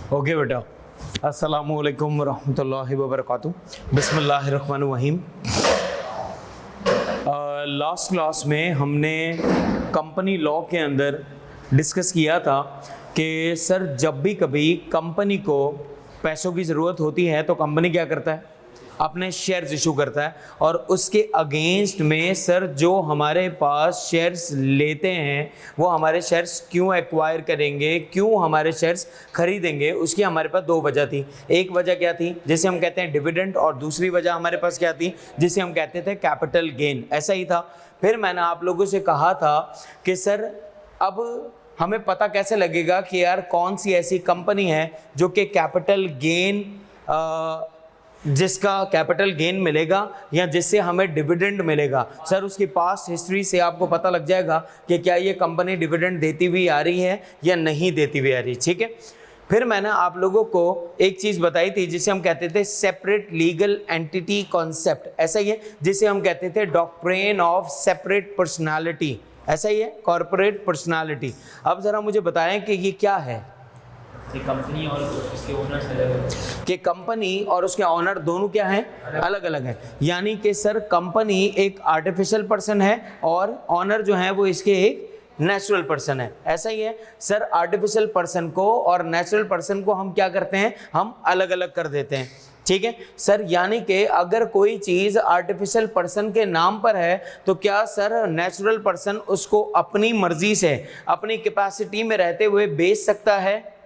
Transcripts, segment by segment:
Okay बेटा, अस्सलामुअलैकुम वरहमतुल्लाहि वबरकातुहू। बिस्मिल्लाहिर्रहमानिर्रहीम। लास्ट क्लास में हमने कंपनी लॉ के अंदर डिस्कस किया था कि सर जब भी कभी कंपनी को पैसों की ज़रूरत होती है तो कंपनी क्या करता है, अपने शेयर्स इशू करता है, और उसके अगेंस्ट में सर जो हमारे पास शेयर्स लेते हैं वो हमारे शेयर्स क्यों एक्वायर करेंगे, क्यों हमारे शेयर्स खरीदेंगे, उसकी हमारे पास दो वजह थी। एक वजह क्या थी जिसे हम कहते हैं डिविडेंड, और दूसरी वजह हमारे पास क्या थी जिसे हम कहते थे कैपिटल गेन। ऐसा ही था। फिर मैंने आप लोगों से कहा था कि सर अब हमें पता कैसे लगेगा कि यार कौन सी ऐसी कंपनी है जो कि कैपिटल गेन जिसका कैपिटल गेन मिलेगा या जिससे हमें डिविडेंड मिलेगा। सर उसकी पास्ट हिस्ट्री से आपको पता लग जाएगा कि क्या ये कंपनी डिविडेंड देती हुई आ रही है या नहीं देती हुई आ रही है। ठीक है। फिर मैंने आप लोगों को एक चीज़ बताई थी जिसे हम कहते थे सेपरेट लीगल एंटिटी कॉन्सेप्ट। ऐसा ही है जिसे हम कहते थे डॉक्ट्रिन ऑफ सेपरेट पर्सनालिटी। ऐसा ही है, कॉर्पोरेट पर्सनालिटी। अब ज़रा मुझे बताएं कि ये क्या है। कंपनी और उसके ओनर्स अलग हैं, कि कंपनी और उसके ऑनर दोनों क्या हैं, अलग अलग हैं। यानी कि सर कंपनी एक आर्टिफिशियल पर्सन है और ऑनर जो है वो इसके एक नेचुरल पर्सन है। ऐसा ही है सर, आर्टिफिशियल पर्सन को और नेचुरल पर्सन को हम क्या करते हैं, हम अलग अलग कर देते हैं। ठीक है सर, यानी कि अगर कोई चीज़ आर्टिफिशियल पर्सन के नाम पर है तो क्या सर नेचुरल पर्सन उसको अपनी मर्जी से अपनी कैपेसिटी में रहते हुए बेच सकता है?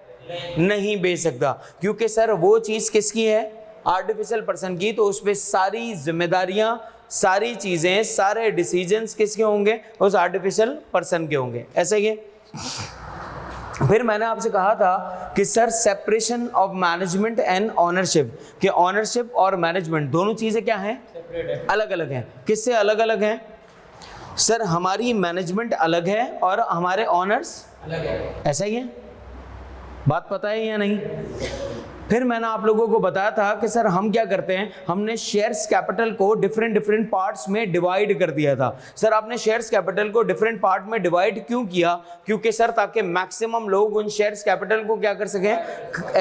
नहीं बेच सकता, क्योंकि सर वो चीज़ किसकी है, आर्टिफिशियल पर्सन की, तो उस पर सारी जिम्मेदारियां, सारी चीज़ें, सारे डिसीजंस किसके होंगे, उस आर्टिफिशियल पर्सन के होंगे। ऐसा ही है। फिर मैंने आपसे कहा था कि sir separation of management and ownership, कि ऑनरशिप और मैनेजमेंट दोनों चीज़ें क्या हैं, अलग अलग हैं। किससे अलग अलग हैं सर? हमारी मैनेजमेंट अलग है और हमारे ऑनर्स अलग है। ऐसा ही है, बात पता है या नहीं? फिर मैंने आप लोगों को बताया था कि सर हम क्या करते हैं, हमने शेयर्स कैपिटल को डिफरेंट पार्ट्स में डिवाइड कर दिया था। सर आपने शेयर्स कैपिटल को डिफरेंट पार्ट में डिवाइड क्यों किया? क्योंकि सर ताकि मैक्सिमम लोग उन शेयर्स कैपिटल को क्या कर सकें,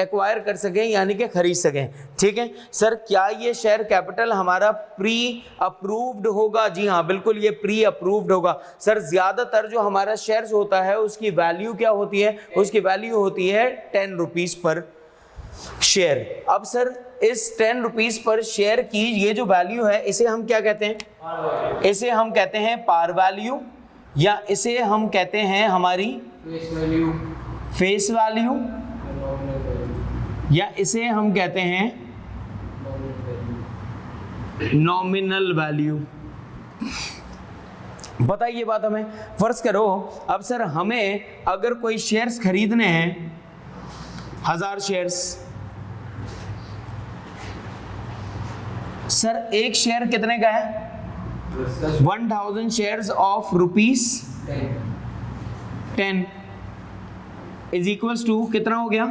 एक्वायर कर सकें, यानी कि खरीद सकें। ठीक है सर, क्या ये शेयर कैपिटल हमारा प्री अप्रूव्ड होगा? जी हाँ बिल्कुल, ये प्री अप्रूव्ड होगा। सर ज्यादातर जो हमारा शेयर्स होता है उसकी वैल्यू क्या होती है, उसकी वैल्यू होती है 10 रुपीज पर शेयर। अब सर इस 10 रुपीज पर शेयर की ये जो वैल्यू है इसे हम क्या कहते हैं? इसे हम कहते हैं पार वैल्यू, या इसे हम कहते हैं हमारी फेस वैल्यू, या इसे हम कहते हैं नॉमिनल वैल्यू। बताइए बात हमें। फर्ज करो अब सर हमें अगर कोई शेयर्स खरीदने हैं 1000 शेयर्स, सर एक शेयर कितने का है? 1000 shares of ₹10 is equals to कितना हो गया?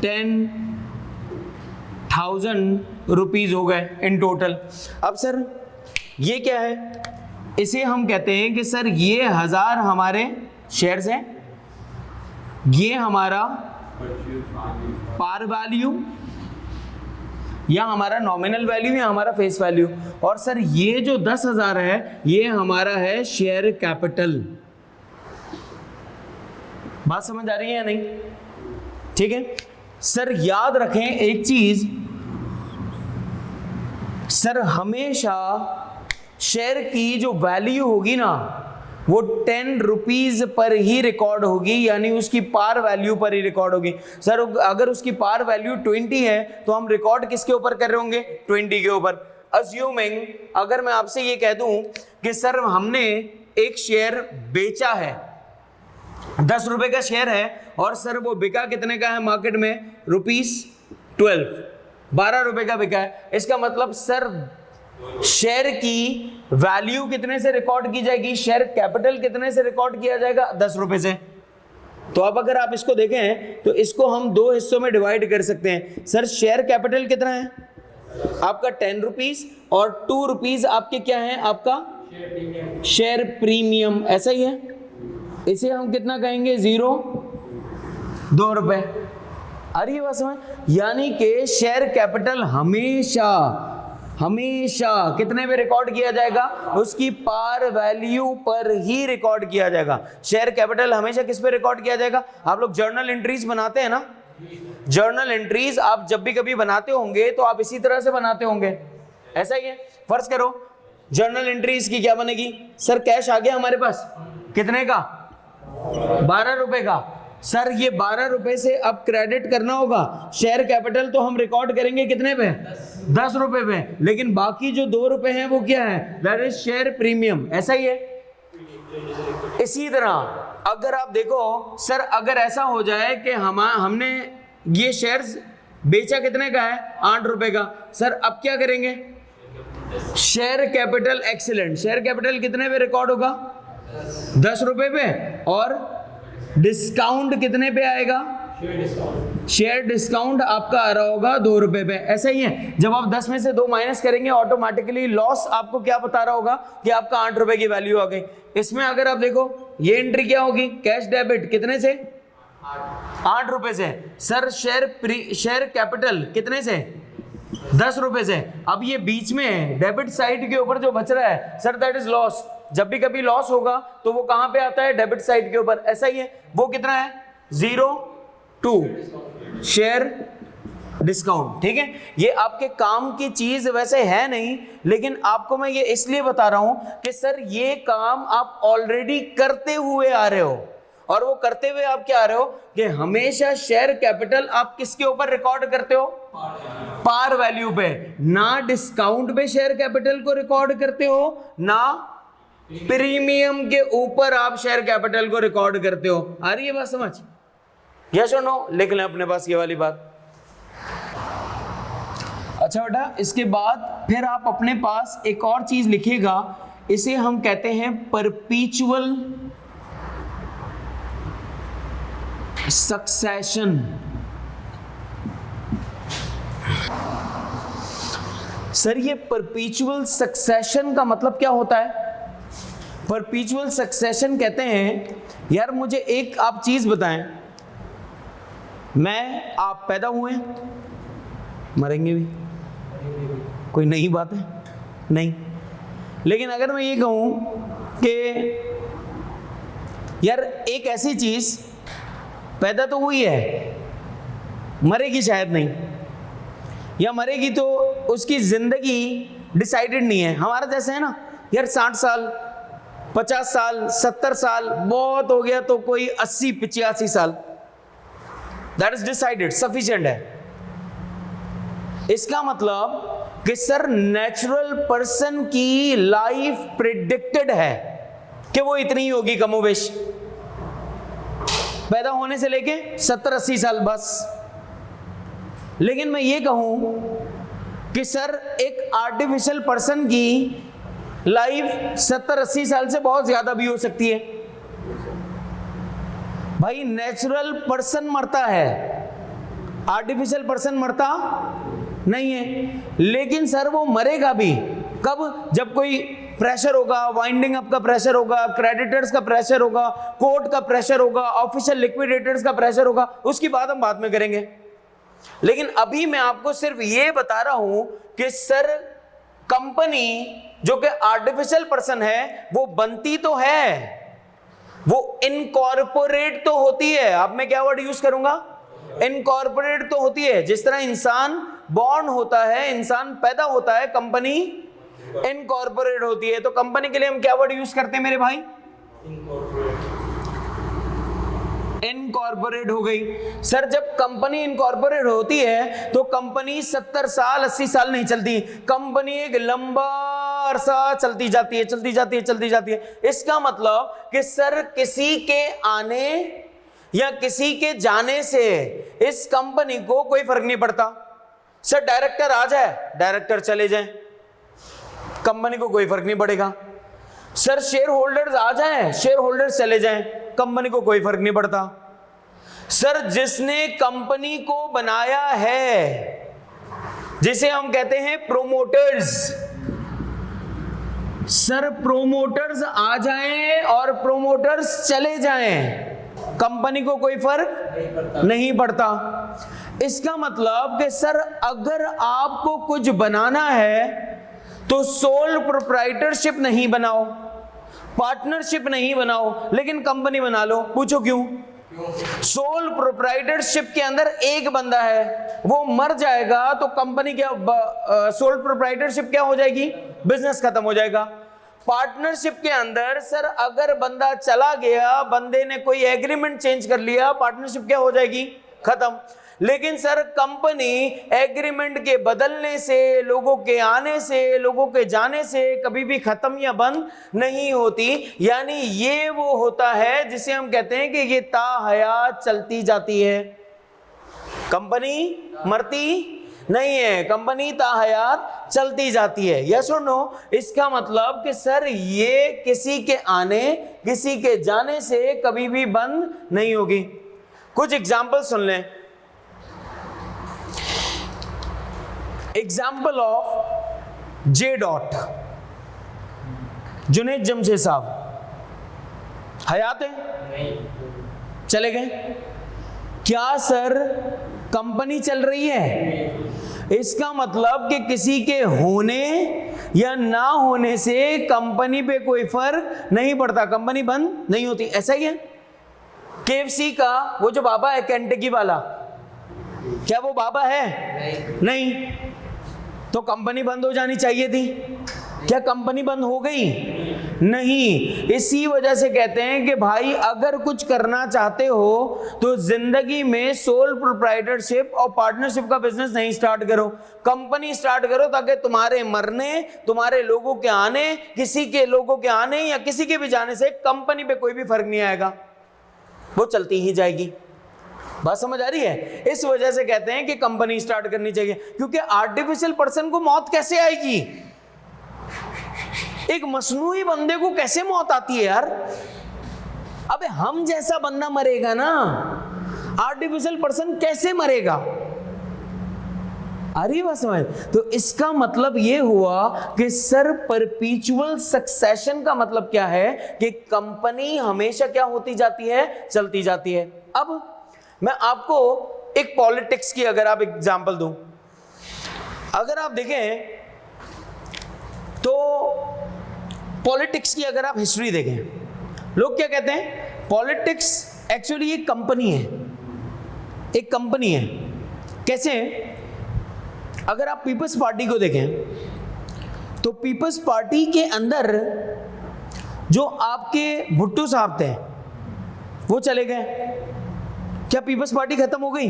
10,000 रुपीज हो गए इन टोटल। अब सर ये क्या है? इसे हम कहते हैं कि सर ये 1000 हमारे शेयर्स हैं, ये हमारा पार वैल्यू या हमारा नॉमिनल वैल्यू या हमारा फेस वैल्यू, और सर ये जो 10,000 है ये हमारा है शेयर कैपिटल। बात समझ आ रही है या नहीं? ठीक है सर, याद रखें एक चीज, सर हमेशा शेयर की जो वैल्यू होगी ना वो 10 रुपीज पर ही रिकॉर्ड होगी, यानी उसकी पार वैल्यू पर ही रिकॉर्ड होगी। सर अगर उसकी पार वैल्यू 20 है तो हम रिकॉर्ड किसके ऊपर कर रहे होंगे? 20 के ऊपर। अज्यूमिंग अगर मैं आपसे ये कह दूं कि सर हमने एक शेयर बेचा है, 10 रुपए का शेयर है, और सर वो बिका कितने का है मार्केट में? ₹12, 12 रुपए का बिका है। इसका मतलब सर शेयर की वैल्यू कितने से रिकॉर्ड की जाएगी, शेयर कैपिटल कितने से रिकॉर्ड किया जाएगा? 10 रुपए से। तो अब अगर आप इसको देखें तो इसको हम दो हिस्सों में डिवाइड कर सकते हैं। सर शेयर कैपिटल कितना है आपका? 10 रुपीज, और 2 रुपीज आपके क्या है? आपका शेयर प्रीमियम। ऐसा ही है। इसे हम कितना कहेंगे 2 रुपए। आ रही है बात समझ? यानी कि शेयर कैपिटल हमेशा कितने पे रिकॉर्ड किया जाएगा? उसकी पार वैल्यू पर ही रिकॉर्ड किया जाएगा। शेयर कैपिटल हमेशा किस पे रिकॉर्ड किया जाएगा? आप लोग जर्नल एंट्रीज बनाते हैं ना, जर्नल एंट्रीज आप जब भी कभी बनाते होंगे तो आप इसी तरह से बनाते होंगे, ऐसा ही है। फर्ज करो जर्नल एंट्रीज की क्या बनेगी? सर कैश आ गया हमारे पास, कितने का? 12 रुपए का। सर ये 12 रुपए से अब क्रेडिट करना होगा। शेयर कैपिटल तो हम रिकॉर्ड करेंगे कितने पे? 10 रुपए पे, लेकिन बाकी जो 2 रुपए हैं वो क्या है? दैट इज शेयर प्रीमियम, ऐसा ही है। इसी तरह अगर आप देखो सर, अगर ऐसा हो जाए कि हमने ये शेयर्स बेचा कितने का है? 8 रुपए का। सर अब क्या करेंगे? Share capital excellent, share capital कितने पे रिकॉर्ड होगा? 10 रुपए पे, और डिस्काउंट कितने पे आएगा? शेयर डिस्काउंट आपका आ रहा होगा 2 रुपए पे, ऐसा ही है। जब आप 10 में से 2 माइनस करेंगे ऑटोमेटिकली लॉस आपको क्या बता रहा होगा कि आपका 8 रुपए की वैल्यू आ गई। इसमें अगर आप देखो ये एंट्री क्या होगी? कैश डेबिट कितने से? 8 रुपए से। सर शेयर कैपिटल कितने से? 10 रुपए से। अब ये बीच में है, डेबिट साइड के ऊपर जो बच रहा है सर दैट इज लॉस। जब भी कभी लॉस होगा तो वो कहां पे आता है? डेबिट साइड के ऊपर, ऐसा ही है। वो कितना है? 0.2 शेयर डिस्काउंट, ठीक है। ये आपके काम की चीज वैसे है नहीं, लेकिन आपको मैं ये इसलिए बता रहा हूं कि सर ये काम आप ऑलरेडी करते हुए आ रहे हो, और वो करते हुए आप क्या आ रहे हो कि हमेशा शेयर कैपिटल आप किसके ऊपर रिकॉर्ड करते हो? पार वैल्यू पे, ना डिस्काउंट पे शेयर कैपिटल को रिकॉर्ड करते हो, ना प्रीमियम के ऊपर आप शेयर कैपिटल को रिकॉर्ड करते हो। आ रही है बात समझ? यस और नो? लिख लें अपने पास ये वाली बात। अच्छा बेटा, इसके बाद फिर आप अपने पास एक और चीज लिखिएगा, इसे हम कहते हैं परपीचुअल सक्सेशन। सर ये परपीचुअल सक्सेशन का मतलब क्या होता है? परपीचुअल सक्सेशन कहते हैं, यार मुझे एक आप चीज बताएं, आप पैदा हुए, मरेंगे भी, कोई नई बात है? नहीं। लेकिन अगर मैं ये कहूं कि यार एक ऐसी चीज पैदा तो हुई है, मरेगी शायद नहीं, या मरेगी तो उसकी जिंदगी डिसाइडेड नहीं है। हमारा जैसे है ना यार, 60 साल 50 साल 70 साल बहुत हो गया तो कोई 80-85 साल, दैट इज डिसाइडेड, सफिशिएंट है। इसका मतलब कि सर नेचुरल पर्सन की लाइफ प्रिडिक्टेड है कि वो इतनी ही होगी कमोबेश, पैदा होने से लेके 70-80 साल बस। लेकिन मैं ये कहूं कि सर एक आर्टिफिशियल पर्सन की लाइफ 70-80 साल से बहुत ज्यादा भी हो सकती है। भाई नेचुरल पर्सन मरता है, आर्टिफिशियल पर्सन मरता नहीं है। लेकिन सर वो मरेगा भी कब? जब कोई प्रेशर होगा, वाइंडिंग अप का प्रेशर होगा, क्रेडिटर्स का प्रेशर होगा, कोर्ट का प्रेशर होगा, ऑफिशियल लिक्विडेटर्स का प्रेशर होगा, उसकी बात हम बाद में करेंगे। लेकिन अभी मैं आपको सिर्फ ये बता रहा हूं कि सर कंपनी जो कि आर्टिफिशियल पर्सन है वो बनती तो है, वो इनकॉर्पोरेट तो होती है। अब मैं क्या वर्ड यूज करूंगा? इनकॉर्पोरेट तो होती है। जिस तरह इंसान बॉर्न होता है, इंसान पैदा होता है, कंपनी इनकॉर्पोरेट होती है। तो कंपनी के लिए हम क्या वर्ड यूज करते हैं मेरे भाई? इनकॉर्पोरेट हो गई। सर जब कंपनी इनकॉर्पोरेट होती है तो कंपनी 70 साल 80 साल नहीं चलती, कंपनी एक लंबा अरसा चलती जाती है, चलती जाती है, चलती जाती है। इसका मतलब कि सर किसी के आने या किसी के जाने से इस कंपनी को कोई फर्क नहीं पड़ता। सर डायरेक्टर आ जाए, डायरेक्टर चले जाए, कंपनी को कोई फर्क नहीं पड़ेगा। सर शेयर होल्डर्स आ जाएं, शेयर होल्डर्स चले जाएं, कंपनी को कोई फर्क नहीं पड़ता। सर जिसने कंपनी को बनाया है, जिसे हम कहते हैं प्रोमोटर्स, सर प्रोमोटर्स आ जाएं और प्रोमोटर्स चले जाएं, कंपनी को कोई फर्क नहीं पड़ता। इसका मतलब कि सर अगर आपको कुछ बनाना है तो सोल प्रोप्राइटरशिप नहीं बनाओ, पार्टनरशिप नहीं बनाओ, लेकिन कंपनी बना लो। पूछो क्यों? सोल प्रोप्राइटरशिप के अंदर एक बंदा है, वो मर जाएगा तो कंपनी क्या, सोल प्रोप्राइटरशिप क्या हो जाएगी? बिजनेस खत्म हो जाएगा। पार्टनरशिप के अंदर सर अगर बंदा चला गया, बंदे ने कोई एग्रीमेंट चेंज कर लिया, पार्टनरशिप क्या हो जाएगी? खत्म। लेकिन सर कंपनी एग्रीमेंट के बदलने से, लोगों के आने से, लोगों के जाने से कभी भी खत्म या बंद नहीं होती। यानी ये वो होता है जिसे हम कहते हैं कि ये ताहयात चलती जाती है, कंपनी मरती नहीं है, कंपनी ताहयात चलती जाती है। यस और नो? इसका मतलब कि सर ये किसी के आने, किसी के जाने से कभी भी बंद नहीं होगी। कुछ एग्जाम्पल सुन लें। Example of J dot, Junaid Jamshed साहब हयात है? चले गए? क्या सर कंपनी चल रही है? इसका मतलब कि किसी के होने या ना होने से कंपनी पे कोई फर्क नहीं पड़ता, कंपनी बंद नहीं होती। ऐसा ही है KFC का वो जो बाबा है केंटकी वाला, क्या वो बाबा है? नहीं। तो कंपनी बंद हो जानी चाहिए थी, क्या कंपनी बंद हो गई? नहीं। इसी वजह से कहते हैं कि भाई अगर कुछ करना चाहते हो तो जिंदगी में सोल प्रोप्राइटरशिप और पार्टनरशिप का बिजनेस नहीं स्टार्ट करो, कंपनी स्टार्ट करो, ताकि तुम्हारे मरने, तुम्हारे लोगों के आने, किसी के लोगों के आने या किसी के भी जाने से कंपनी पे कोई भी फर्क नहीं आएगा, वो चलती ही जाएगी। बात समझ आ रही है? इस वजह से कहते हैं कि कंपनी स्टार्ट करनी चाहिए, क्योंकि आर्टिफिशियल पर्सन को मौत कैसे आएगी? एक मसनूई बंदे को कैसे मौत आती है यार? अबे हम जैसा बंदा मरेगा ना, आर्टिफिशियल पर्सन कैसे मरेगा? अरे बात समझ? तो इसका मतलब यह हुआ कि सर परपीचुअल सक्सेशन का मतलब क्या है कि कंपनी हमेशा क्या होती जाती है? चलती जाती है। अब मैं आपको एक पॉलिटिक्स की अगर आप एग्जांपल दूं, अगर आप देखें तो पॉलिटिक्स की अगर आप हिस्ट्री देखें, लोग क्या कहते हैं? पॉलिटिक्स एक्चुअली एक कंपनी है, एक कंपनी है। कैसे? अगर आप पीपल्स पार्टी को देखें तो पीपल्स पार्टी के अंदर जो आपके भुट्टो साहब थे वो चले गए, क्या पीपल्स पार्टी खत्म हो गई?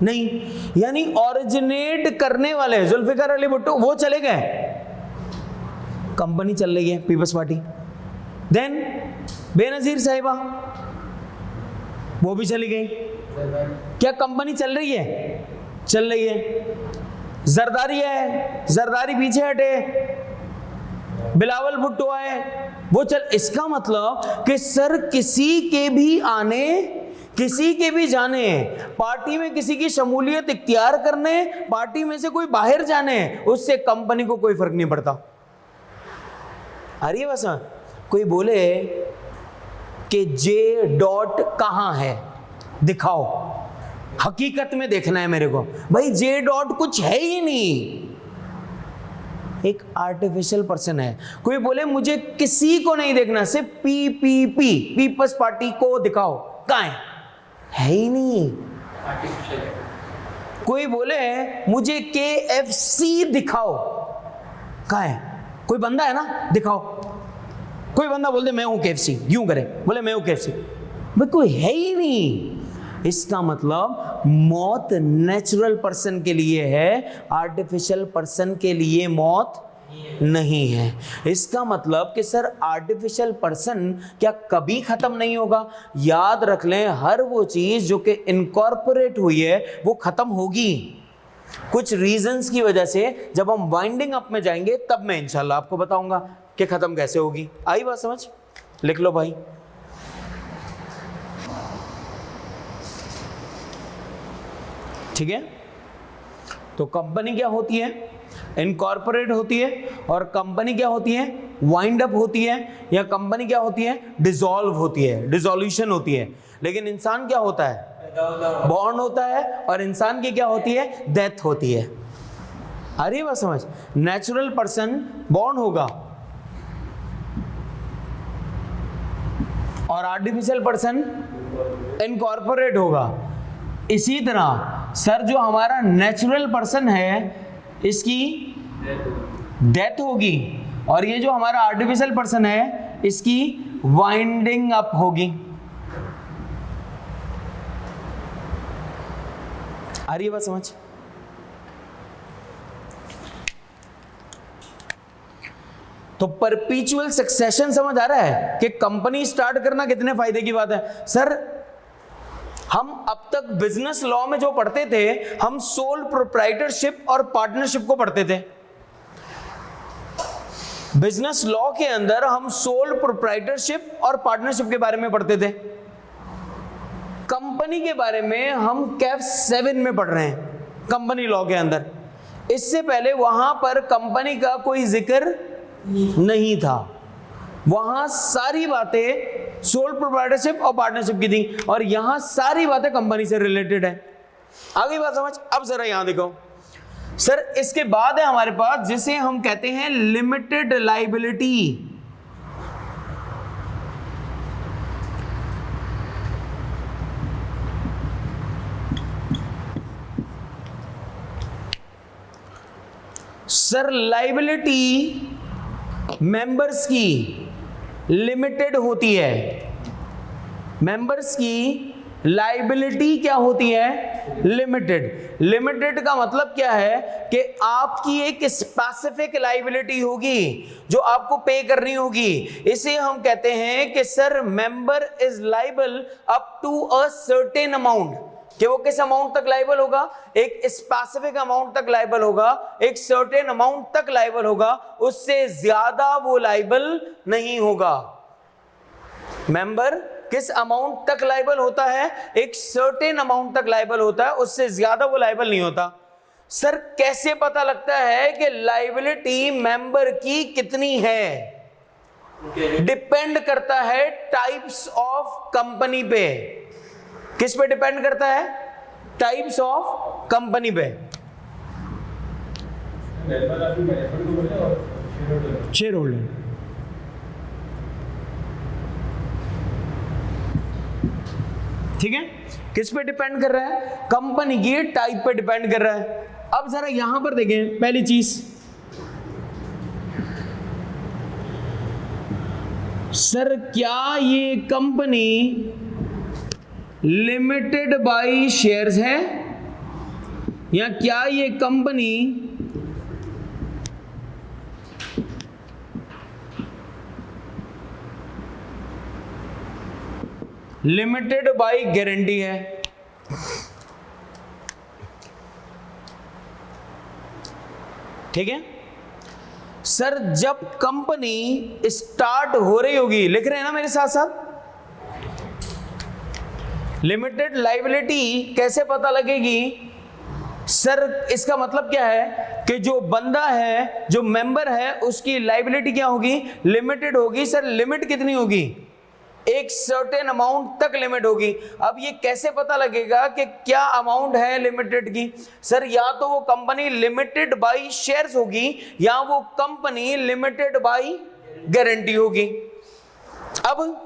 नहीं। यानी ओरिजिनेट करने वाले जुल्फिकार अली भुट्टो वो चले गए, कंपनी चल रही है पीपल्स पार्टी। देन बेनजीर साहिबा वो भी चली गई, क्या कंपनी चल रही है? चल रही है। जरदारी है, जरदारी पीछे हटे, बिलावल भुट्टो आए, वो चल। इसका मतलब कि सर किसी के भी आने, किसी के भी जाने, पार्टी में किसी की शमूलियत इख्तियार करने, पार्टी में से कोई बाहर जाने, उससे कंपनी को कोई फर्क नहीं पड़ता। अरे बस कोई बोले कि जे डॉट कहां है, दिखाओ, हकीकत में देखना है मेरे को। भाई जे डॉट कुछ है ही नहीं, एक आर्टिफिशियल पर्सन है। कोई बोले मुझे किसी को नहीं देखना, सिर्फ पीपीपी, पीपल्स पार्टी को दिखाओ, कहां है ही नहीं। कोई बोले मुझे KFC दिखाओ, कहां है? कोई बंदा है ना, दिखाओ। कोई बंदा बोल दे मैं हूं KFC, यूं करे, बोले मैं हूं KFC, भाई कोई है ही नहीं। इसका मतलब मौत नेचुरल पर्सन के लिए है, आर्टिफिशियल पर्सन के लिए मौत नहीं है। इसका मतलब कि सर आर्टिफिशियल पर्सन क्या कभी खत्म नहीं होगा? याद रख लें, हर वो चीज जो कि इनकॉर्पोरेट हुई है वो खत्म होगी कुछ रीजंस की वजह से। जब हम वाइंडिंग अप में जाएंगे तब मैं इंशाल्लाह आपको बताऊंगा कि खत्म कैसे होगी। आई बात समझ? लिख लो भाई। ठीक है, तो कंपनी क्या होती है, इनकॉर्पोरेट होती है, और कंपनी क्या होती है, वाइंड अप होती है, या कंपनी क्या होती है, डिसॉल्व होती है, डिसोल्यूशन होती है। लेकिन इंसान क्या होता है, बॉर्न होता है, और इंसान की क्या होती है, डेथ होती है। आ रही है बात समझ? नेचुरल पर्सन बॉर्न होगा और आर्टिफिशियल पर्सन इनकॉर्पोरेट होगा। इसी तरह सर जो हमारा नेचुरल पर्सन है इसकी डेथ होगी, और ये जो हमारा आर्टिफिशियल पर्सन है इसकी वाइंडिंग अप होगी। आ रही है बात समझ? तो परपीचुअल सक्सेशन समझ आ रहा है कि कंपनी स्टार्ट करना कितने फायदे की बात है। सर हम अब तक बिजनेस लॉ में जो पढ़ते थे, हम सोल प्रोप्राइटरशिप और पार्टनरशिप को पढ़ते थे। बिजनेस लॉ के अंदर हम सोल प्रोप्राइटरशिप और पार्टनरशिप के बारे में पढ़ते थे। कंपनी के बारे में हम कैफ 7 में पढ़ रहे हैं, कंपनी लॉ के अंदर। इससे पहले वहां पर कंपनी का कोई जिक्र नहीं था, वहां सारी बातें सोल प्रोप्राइटरशिप और पार्टनरशिप की थी, और यहां सारी बातें कंपनी से रिलेटेड है। आगे बात समझ? अब जरा यहां देखो सर, इसके बाद है हमारे पास जिसे हम कहते हैं limited liability. Sir liability members की लिमिटेड होती है। मेंबर्स की लायबिलिटी क्या होती है, लिमिटेड। लिमिटेड का मतलब क्या है कि आपकी एक स्पेसिफिक लायबिलिटी होगी जो आपको पे करनी होगी। इसे हम कहते हैं कि sir member is liable up to a certain amount, कि वो किस अमाउंट तक लायबल होगा, एक स्पेसिफिक अमाउंट तक लायबल होगा, एक सर्टेन अमाउंट तक लायबल होगा, उससे ज्यादा वो लायबल नहीं होगा। मेंबर किस अमाउंट तक लायबल होता है, एक सर्टेन अमाउंट तक लायबल होता है, उससे ज्यादा वो लायबल नहीं होता। सर कैसे पता लगता है कि लायबिलिटी मेंबर की कितनी है? डिपेंड करता है टाइप्स ऑफ कंपनी पे। किस पे डिपेंड करता है? टाइप्स ऑफ कंपनी पे। शेयर होल्डर, ठीक है, किस पे डिपेंड कर रहा है? कंपनी की टाइप पे डिपेंड कर रहा है। अब जरा यहां पर देखें, पहली चीज सर क्या ये कंपनी लिमिटेड बाय शेयर्स है, या क्या ये कंपनी लिमिटेड बाय गारंटी है? ठीक है सर, जब कंपनी स्टार्ट हो रही होगी, लिख रहे हैं ना मेरे साथ साथ, लिमिटेड लायबिलिटी कैसे पता लगेगी? सर इसका मतलब क्या है कि जो बंदा है, जो मेंबर है, उसकी लायबिलिटी क्या होगी, लिमिटेड होगी। सर लिमिट कितनी होगी? एक सर्टेन अमाउंट तक लिमिट होगी। अब ये कैसे पता लगेगा कि क्या अमाउंट है लिमिटेड की? सर या तो वो कंपनी लिमिटेड बाय शेयर्स होगी, या वो कंपनी लिमिटेड बाय गारंटी होगी। अब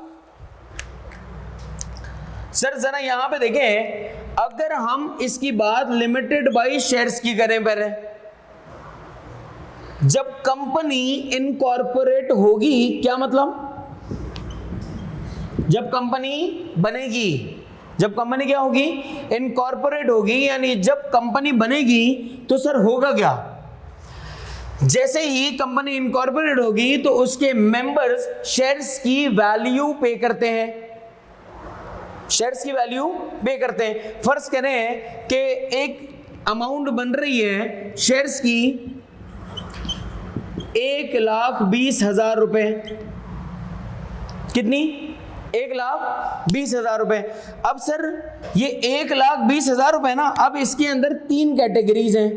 सर जरा यहां पे देखें, अगर हम इसकी बात लिमिटेड बाय शेयर्स की करें, पहले जब कंपनी इनकॉर्पोरेट होगी, क्या मतलब? जब कंपनी बनेगी, जब कंपनी क्या होगी, इनकॉर्पोरेट होगी, यानी जब कंपनी बनेगी तो सर होगा क्या? जैसे ही कंपनी इनकॉर्पोरेट होगी तो उसके मेंबर्स शेयर्स की वैल्यू पे करते हैं, शेयर्स की वैल्यू पे करते हैं। फर्ज करें कि एक अमाउंट बन रही है शेयर्स की 1,20,000 रुपए। कितनी? 1,20,000 रुपए। अब सर ये 1,20,000 रुपए ना, अब इसके अंदर 3 कैटेगरीज हैं।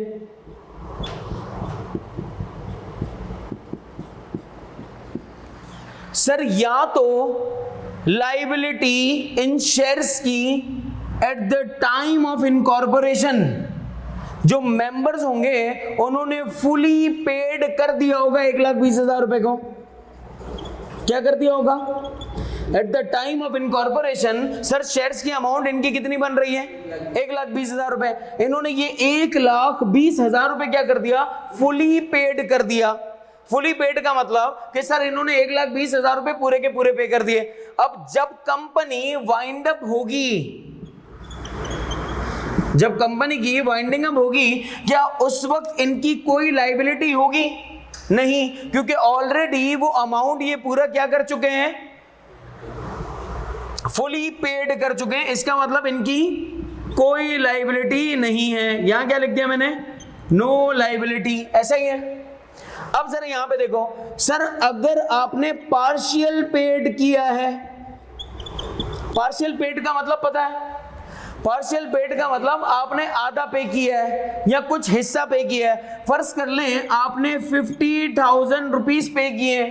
सर या तो लाइबिलिटी इन शेयर्स की at the time of incorporation, जो मेंबर्स होंगे उन्होंने फुली पेड कर दिया होगा 1,20,000 रुपए को। क्या कर दिया होगा? At the time of incorporation sir shares की अमाउंट इनकी कितनी बन रही है? 1,20,000 रुपए। इन्होंने ये 1,20,000 रुपए क्या कर दिया? फुली पेड कर दिया। फुली पेड का मतलब कि सर इन्होंने 1,20,000 रुपए पूरे के पूरे पे कर दिए। अब जब कंपनी वाइंड अप होगी, जब कंपनी की वाइंडिंग अप होगी, क्या उस वक्त इनकी कोई लाइबिलिटी होगी? नहीं, क्योंकि ऑलरेडी वो अमाउंट ये पूरा क्या कर चुके हैं? फुली पेड कर चुके हैं। इसका मतलब इनकी कोई लाइबिलिटी नहीं है। यहां क्या लिख दिया मैंने? No liability. ऐसा ही है। अब जरा यहां पे देखो सर, अगर आपने पार्शियल पेड किया है, पार्शियल पेड का मतलब पता है? पार्शियल पेड का मतलब आपने आधा पे किया है या कुछ हिस्सा पे किया है। फर्ज कर लें आपने 50,000 रुपीज पे किए,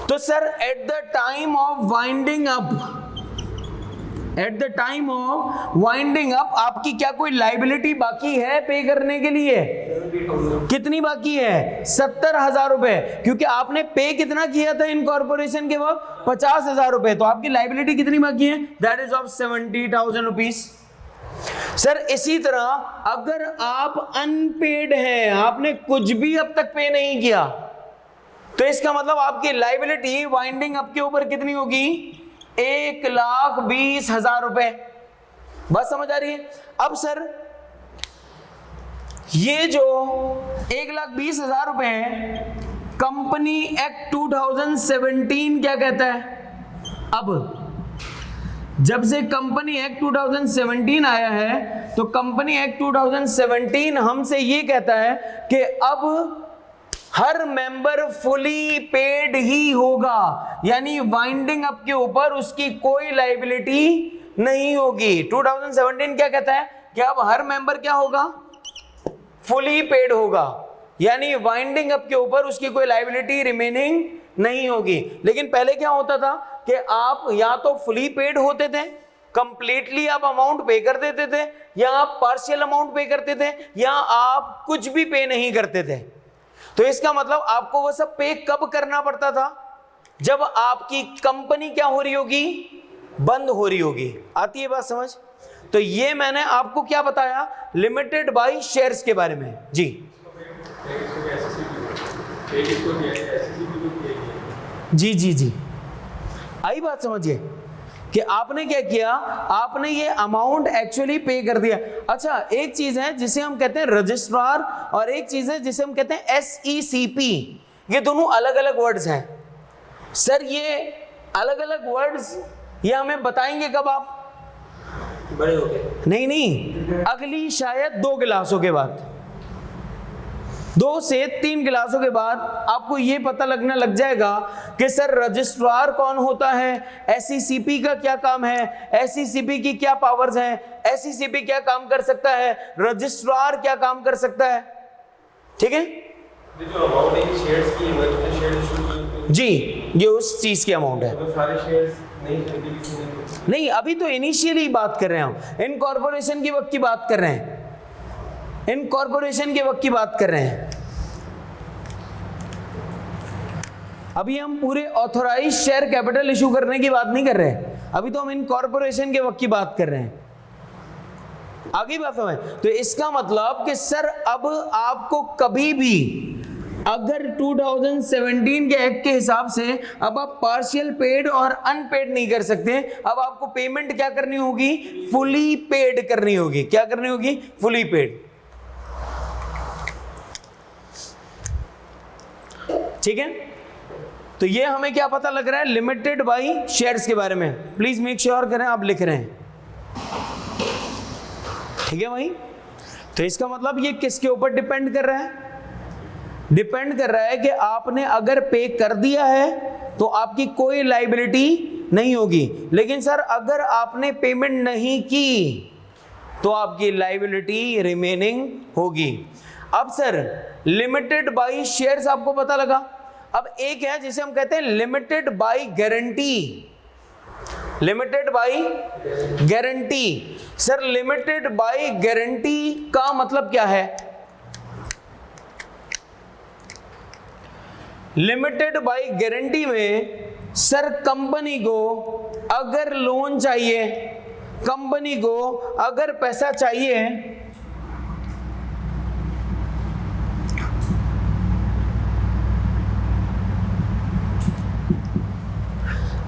तो sir at the time of winding up, at the time of winding up आपकी क्या कोई लाइबिलिटी बाकी है पे करने के लिए? कितनी बाकी है? 70,000 रुपए, क्योंकि आपने पे कितना किया था इनकॉर्पोरेशन के वक्त? 50,000 रुपए। तो आपकी लाइबिलिटी कितनी बाकी है? That is of 70,000 rupees. Sir इसी तरह अगर आप अनपेड हैं, आपने कुछ भी अब तक पे नहीं किया, तो इसका मतलब आपकी लाइबिलिटी वाइंडिंग अप के ऊपर कितनी होगी? 1,20,000 रुपए। बात समझ आ रही है? अब सर ये जो 1,20,000 रुपए है, कंपनी एक्ट 2017 क्या कहता है? अब जब से कंपनी एक्ट 2017 आया है, तो कंपनी एक्ट 2017 हमसे ये कहता है कि अब हर मेंबर फुली पेड ही होगा, यानी वाइंडिंग अप के ऊपर उसकी कोई लाइबिलिटी नहीं होगी। 2017 क्या कहता है कि अब हर मेंबर क्या होगा? फुली पेड होगा, यानी वाइंडिंग अप के ऊपर उसकी कोई लाइबिलिटी रिमेनिंग नहीं होगी। लेकिन पहले क्या होता था कि आप या तो फुली पेड होते थे, कंप्लीटली आप अमाउंट पे कर देते थे, या आप पार्शियल अमाउंट पे करते थे, या आप कुछ भी पे नहीं करते थे। तो इसका मतलब आपको वो सब पे कब करना पड़ता था? जब आपकी कंपनी क्या हो रही होगी? बंद हो रही होगी। आती है बात समझ? तो ये मैंने आपको क्या बताया? लिमिटेड बाय शेयर्स के बारे में। जी जी जी जी, आई बात समझिए कि आपने क्या किया? आपने ये अमाउंट एक्चुअली पे कर दिया। अच्छा, एक चीज है जिसे हम कहते हैं रजिस्ट्रार, और एक चीज है जिसे हम कहते हैं SECP। ये दोनों अलग अलग वर्ड्स हैं। सर ये अलग अलग वर्ड्स ये हमें बताएंगे कब आप? बड़े हो गए? नहीं, अगली शायद 2 गिलासों के बाद, 2 से 3 गिलासों के बाद आपको ये पता लगने लग जाएगा कि सर रजिस्ट्रार कौन होता है, SECP का क्या काम है, SECP की क्या पावर्स हैं, SECP क्या काम कर सकता है, रजिस्ट्रार क्या काम कर सकता है। ठीक है जो अमाउंट है शेयर्स की, मतलब शेयर इशू की जी, ये उस चीज की अमाउंट है। तो सारे शेयर्स नहीं खरीदे किसी ने? नहीं, अभी तो इनिशियली बात कर रहे हैं हम, इनकॉर्पोरेशन के वक्त की बात कर रहे हैं, इनकॉर्पोरेशन के वक्त की बात कर रहे हैं। अभी हम पूरे ऑथोराइज शेयर कैपिटल इशू करने की बात नहीं कर रहे हैं, अभी तो हम इनकॉर्पोरेशन के वक्त की बात कर रहे हैं। आगे बात है। तो इसका मतलब कि सर अब आपको कभी भी अगर 2017 के एक्ट के हिसाब से अब आप पार्शियल पेड और अनपेड नहीं कर सकते, अब आपको पेमेंट क्या करनी होगी? फुली पेड करनी होगी। क्या करनी होगी? Fully paid. ठीक है, तो ये हमें क्या पता लग रहा है? लिमिटेड बाय शेयर्स के बारे में। प्लीज मेक श्योर करें आप लिख रहे हैं। ठीक है भाई, तो इसका मतलब ये किसके ऊपर डिपेंड कर रहा है? डिपेंड कर रहा है कि आपने अगर पे कर दिया है तो आपकी कोई लाइबिलिटी नहीं होगी, लेकिन सर अगर आपने पेमेंट नहीं की तो आपकी लाइबिलिटी रिमेनिंग होगी। अब सर लिमिटेड बाय शेयर्स आपको पता लगा। अब एक है जिसे हम कहते हैं limited by guarantee, limited by guarantee. Sir limited by guarantee का मतलब क्या है? लिमिटेड बाय गारंटी में सर कंपनी को अगर लोन चाहिए, कंपनी को अगर पैसा चाहिए,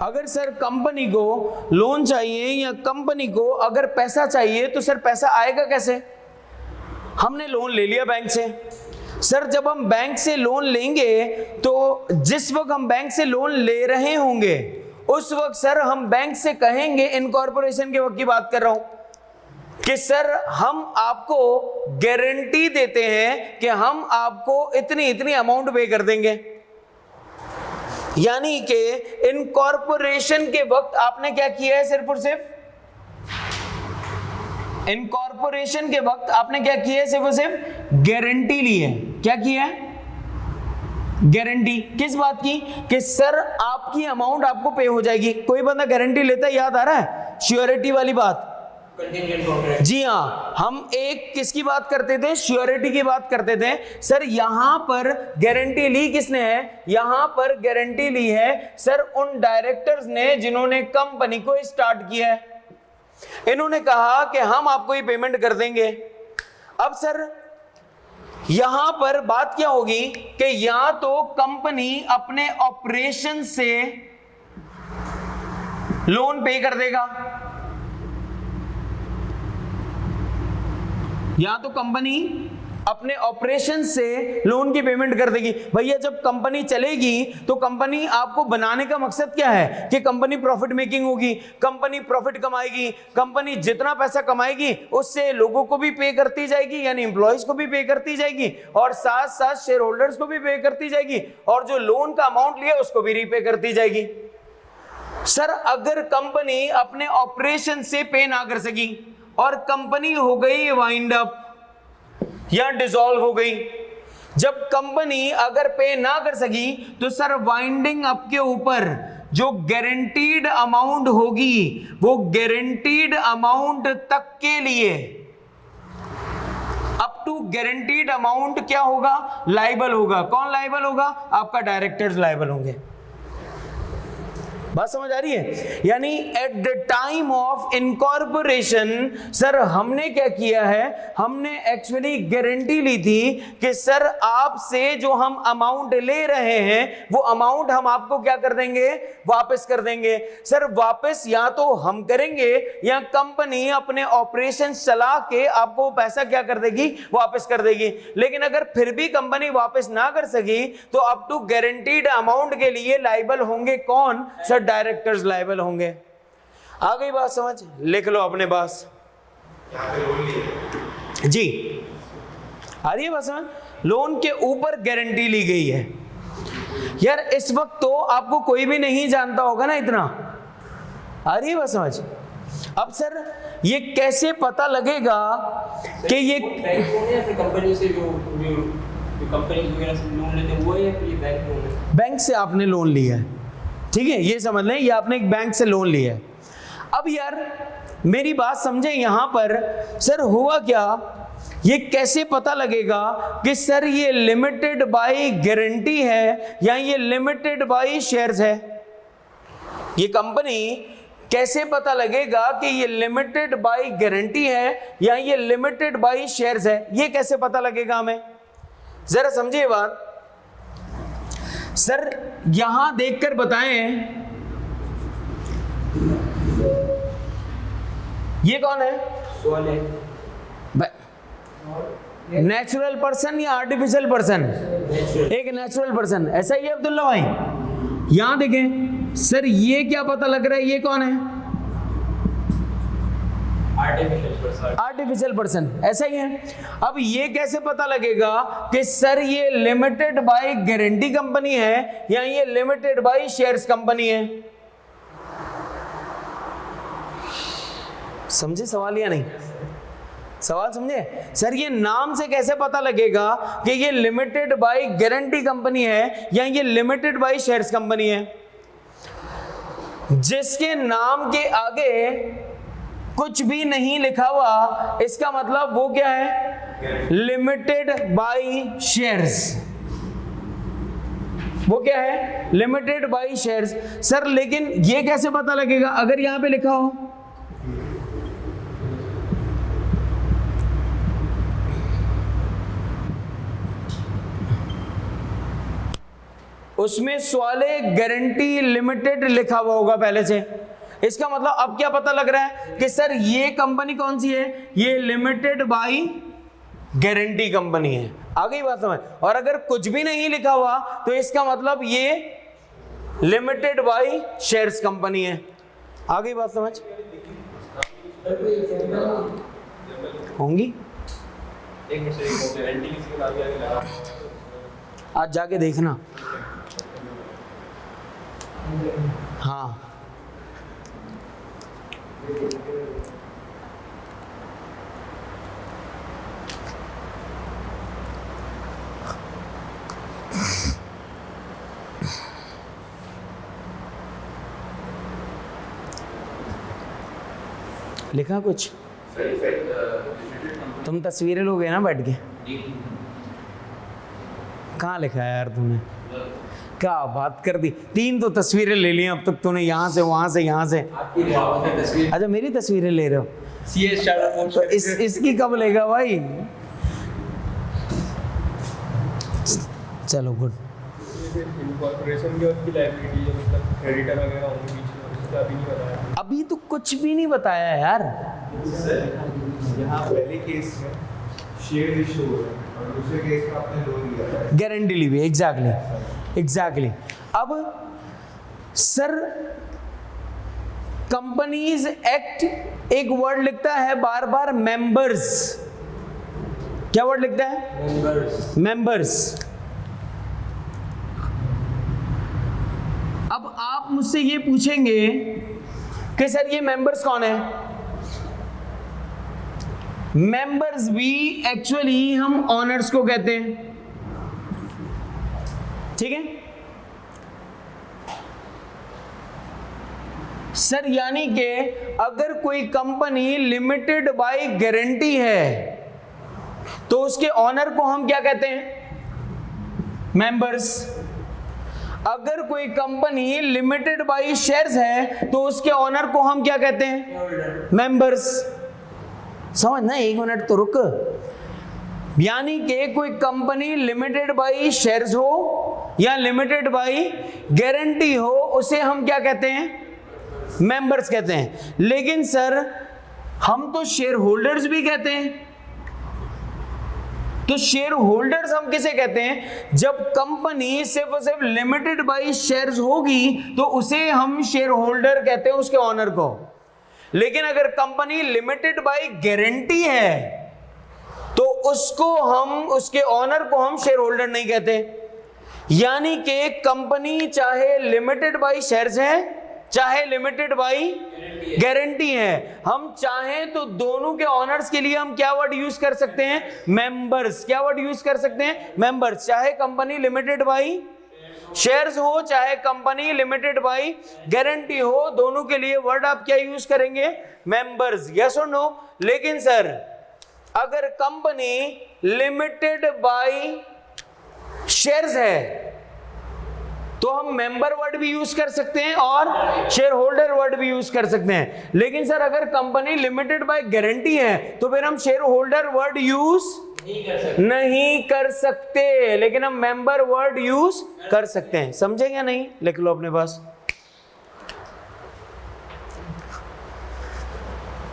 अगर सर कंपनी को लोन चाहिए या कंपनी को अगर पैसा चाहिए तो सर पैसा आएगा कैसे? हमने लोन ले लिया बैंक से। सर जब हम बैंक से लोन लेंगे तो जिस वक्त हम बैंक से लोन ले रहे होंगे उस वक्त सर हम बैंक से कहेंगे, इनकॉर्पोरेशन के वक्त की बात कर रहा हूं, कि सर हम आपको गारंटी देते हैं कि हम आपको इतनी इतनी अमाउंट पे कर देंगे। यानी कि इनकॉर्पोरेशन के वक्त आपने क्या किया है? सिर्फ और सिर्फ इनकॉर्पोरेशन के वक्त आपने क्या किया है? सिर्फ और सिर्फ गारंटी ली है। क्या किया है? गारंटी। किस बात की? कि सर आपकी अमाउंट आपको पे हो जाएगी। कोई बंदा गारंटी लेता है, याद आ रहा है? श्योरिटी वाली बात। जी हाँ, हम एक किसकी बात करते थे? श्योरिटी की बात करते थे। सर यहां पर गारंटी ली किसने है? यहां पर गारंटी ली है सर उन डायरेक्टर्स ने जिन्होंने कंपनी को स्टार्ट किया है। इन्होंने कहा कि हम आपको ये पेमेंट कर देंगे। अब सर यहां पर बात क्या होगी कि या तो कंपनी अपने ऑपरेशन से लोन पे कर देगा, या तो कंपनी अपने ऑपरेशन से लोन की पेमेंट कर देगी। भैया जब कंपनी चलेगी तो कंपनी आपको बनाने का मकसद क्या है? कि कंपनी प्रॉफिट मेकिंग होगी, कंपनी प्रॉफिट कमाएगी, कंपनी जितना पैसा कमाएगी उससे लोगों को भी पे करती जाएगी, यानी एम्प्लॉयज को भी पे करती जाएगी, और साथ साथ शेयर होल्डर्स को भी पे करती जाएगी, और जो लोन का अमाउंट लिया उसको भी रीपे करती जाएगी। सर अगर कंपनी अपने ऑपरेशन से पे ना कर सकी और कंपनी हो गई वाइंड अप या डिसॉल्व हो गई, जब कंपनी अगर पे ना कर सकी तो सर वाइंडिंग अप के ऊपर जो गारंटीड अमाउंट होगी वो गारंटीड अमाउंट तक के लिए अप टू गारंटीड अमाउंट क्या होगा? लायबल होगा। कौन लायबल होगा? आपका डायरेक्टर्स लायबल होंगे। बात समझ आ रही है? यानी at the time of incorporation sir हमने क्या किया है? हमने एक्चुअली गारंटी ली थी कि सर आपसे जो हम अमाउंट ले रहे हैं वो अमाउंट हम आपको क्या कर देंगे? वापस कर देंगे। सर वापस या तो हम करेंगे या कंपनी अपने ऑपरेशन चला के आपको पैसा क्या कर देगी? वापस कर देगी। लेकिन अगर फिर भी कंपनी वापस ना कर सकी तो अप टू गारंटीड अमाउंट के लिए लायबल होंगे कौन? सर डायरेक्टर्स लायबल होंगे। आ गई बात समझ? लिख लो अपने पास जी। आ रही है बात समझ? लोन के ऊपर गारंटी ली गई है। यार इस वक्त तो आपको कोई भी नहीं जानता होगा ना इतना। आ रही है बात समझ? अब सर ये कैसे पता लगेगा कि ये कंपनी से जो कंपनी वगैरह से लोन लेते हैं वो है या फिर बैंक लोन है? बैंक से आपने लोन लिया है, ठीक है, ये समझ लें, ये आपने एक बैंक से लोन लिया है। अब यार मेरी बात समझे, यहां पर सर हुआ क्या? ये कैसे पता लगेगा कि सर ये लिमिटेड बाय गारंटी है या ये लिमिटेड बाय शेयर्स है? ये कंपनी कैसे पता लगेगा कि ये लिमिटेड बाय गारंटी है या ये लिमिटेड बाय शेयर्स है? ये कैसे पता लगेगा हमें? जरा समझिए बात। सर यहां देखकर बताएं, ये कौन है? सोल है। नेचुरल पर्सन या आर्टिफिशियल पर्सन? एक नेचुरल पर्सन। ऐसा ही है अब्दुल्ला भाई? यहां देखें सर, ये क्या पता लग रहा है? ये कौन है? Artificial person. ऐसा ही है। अब ये कैसे पता लगेगा कि सर ये लिमिटेड बाय गारंटी कंपनी है या ये लिमिटेड बाय शेयर्स कंपनी है? समझे सवाल या नहीं? सवाल समझे सर? ये नाम से कैसे पता लगेगा कि ये लिमिटेड बाय गारंटी कंपनी है या ये लिमिटेड बाय शेयर्स कंपनी है? जिसके नाम के आगे कुछ भी नहीं लिखा हुआ, इसका मतलब वो क्या है? Limited by shares. वो क्या है? Limited by shares. सर लेकिन ये कैसे पता लगेगा अगर यहां पे लिखा हो? उसमें स्वाले गारंटी लिमिटेड लिखा हुआ होगा पहले से। इसका मतलब अब क्या पता लग रहा है कि सर ये कंपनी कौन सी है? ये लिमिटेड बाय गारंटी कंपनी है। आ गई बात समझ? और अगर कुछ भी नहीं लिखा हुआ तो इसका मतलब ये लिमिटेड बाय शेयर्स कंपनी है। आ गई बात समझ? होंगी? आज जाके देखना। हाँ लिखा कुछ? तुम तस्वीरें लोगे ना बैठ के? कहाँ लिखा है यार तुमने? क्या बात कर दी, 3 तो तस्वीरें ले ली अब तक तूने, यहाँ से वहां से यहाँ से। अच्छा मेरी तस्वीरें ले रहे हो? तो इसकी कब लेगा भाई? चलो गुड। इनकॉर्पोरेशन की उसकी लायबिलिटी मतलब क्रेडिटर वगैरह होंगे बीच में, अभी नहीं बताया। अभी तो कुछ भी नहीं बताया यार। यहाँ पहले केस में शेयर इशू हो रहा है और दूसरे केस में आपने लोन लिया है, गारंटी ली हुई। एग्जैक्टली। अब सर कंपनीज एक्ट एक वर्ड लिखता है बार बार, मेंबर्स। क्या वर्ड लिखता है? मेंबर्स। अब आप मुझसे ये पूछेंगे कि सर ये मेंबर्स कौन है? मेंबर्स भी एक्चुअली हम ऑनर्स को कहते हैं, ठीक है सर? यानी कि अगर कोई कंपनी लिमिटेड बाय गारंटी है तो उसके ऑनर को हम क्या कहते हैं? मेंबर्स। अगर कोई कंपनी लिमिटेड बाय शेयर्स है तो उसके ऑनर को हम क्या कहते हैं? मेंबर्स। समझना, 1 मिनट तो रुक। यानी कि कोई कंपनी लिमिटेड बाय शेयर्स हो या लिमिटेड बाय गारंटी हो, उसे हम क्या कहते हैं? मेंबर्स कहते हैं। लेकिन सर हम तो शेयर होल्डर्स भी कहते हैं। तो शेयर होल्डर्स हम किसे कहते हैं? जब कंपनी सिर्फ और सिर्फ लिमिटेड बाय शेयर्स होगी तो उसे हम शेयर होल्डर कहते हैं, उसके ऑनर को। लेकिन अगर कंपनी लिमिटेड बाय गारंटी है तो उसको हम, उसके ऑनर को हम शेयर होल्डर नहीं कहते। यानी कि कंपनी चाहे लिमिटेड बाय शेयर्स है चाहे लिमिटेड बाय गारंटी है, हम चाहें तो दोनों के ऑनर्स के लिए हम क्या वर्ड यूज कर सकते हैं? मेंबर्स। क्या वर्ड यूज कर सकते हैं? मेंबर्स। चाहे कंपनी लिमिटेड बाय शेयर्स हो चाहे कंपनी लिमिटेड बाय गारंटी हो, दोनों के लिए वर्ड आप क्या यूज करेंगे? मेंबर्स। यस और नो? लेकिन सर अगर कंपनी लिमिटेड बाय शेयर्स है तो हम मेंबर वर्ड भी यूज कर सकते हैं और शेयर होल्डर वर्ड भी यूज कर सकते हैं। लेकिन सर अगर कंपनी लिमिटेड बाय गारंटी है तो फिर हम शेयर होल्डर वर्ड यूज नहीं कर सकते, लेकिन हम मेंबर वर्ड यूज कर सकते हैं। समझे या नहीं? लिख लो अपने पास।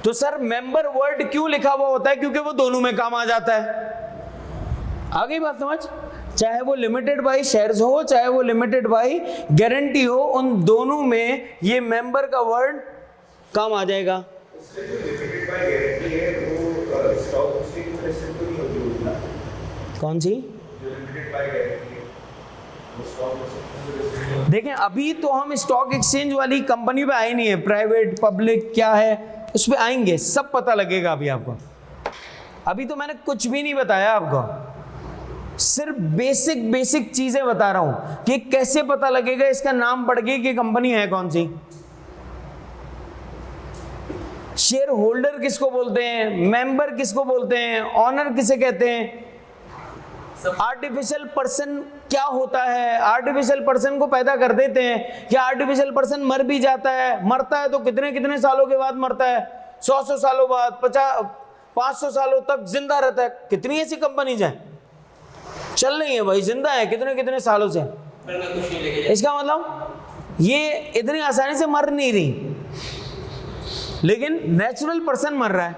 तो सर मेंबर वर्ड क्यों लिखा हुआ होता है? क्योंकि वो दोनों में काम आ जाता है। आ गई बात समझ? चाहे वो लिमिटेड बाय शेयर्स हो चाहे वो लिमिटेड बाय गारंटी हो, उन दोनों में ये मेंबर का वर्ड काम आ जाएगा। लिमिटेड बाय गारंटी है वो स्टॉक एक्सचेंज में लिस्ट तो नहीं होती ना? कौन सी? जो लिमिटेड बाय गारंटी है वो स्टॉक एक्सचेंज में। देखें अभी तो हम स्टॉक एक्सचेंज वाली कंपनी पे आए नहीं है, प्राइवेट पब्लिक क्या है उस पे आएंगे, सब पता लगेगा अभी आपको। अभी तो मैंने कुछ भी नहीं बताया आपको, सिर्फ बेसिक चीजें बता रहा हूं कि कैसे पता लगेगा, इसका नाम पढ़ के कि कंपनी है कौन सी। शेयर होल्डर किसको बोलते हैं, मेंबर किसको बोलते हैं, ऑनर किसे कहते हैं, आर्टिफिशियल पर्सन क्या होता है, आर्टिफिशियल पर्सन को पैदा कर देते हैं, क्या आर्टिफिशियल पर्सन मर भी जाता है, मरता है तो कितने कितने सालों के बाद मरता है, 100 सालों बाद, 500 सालों तक जिंदा रहता है। कितनी ऐसी कंपनीज हैं चल रही है भाई, जिंदा है कितने कितने सालों से। इसका मतलब ये इतनी आसानी से मर नहीं रही, लेकिन नेचुरल पर्सन मर रहा है।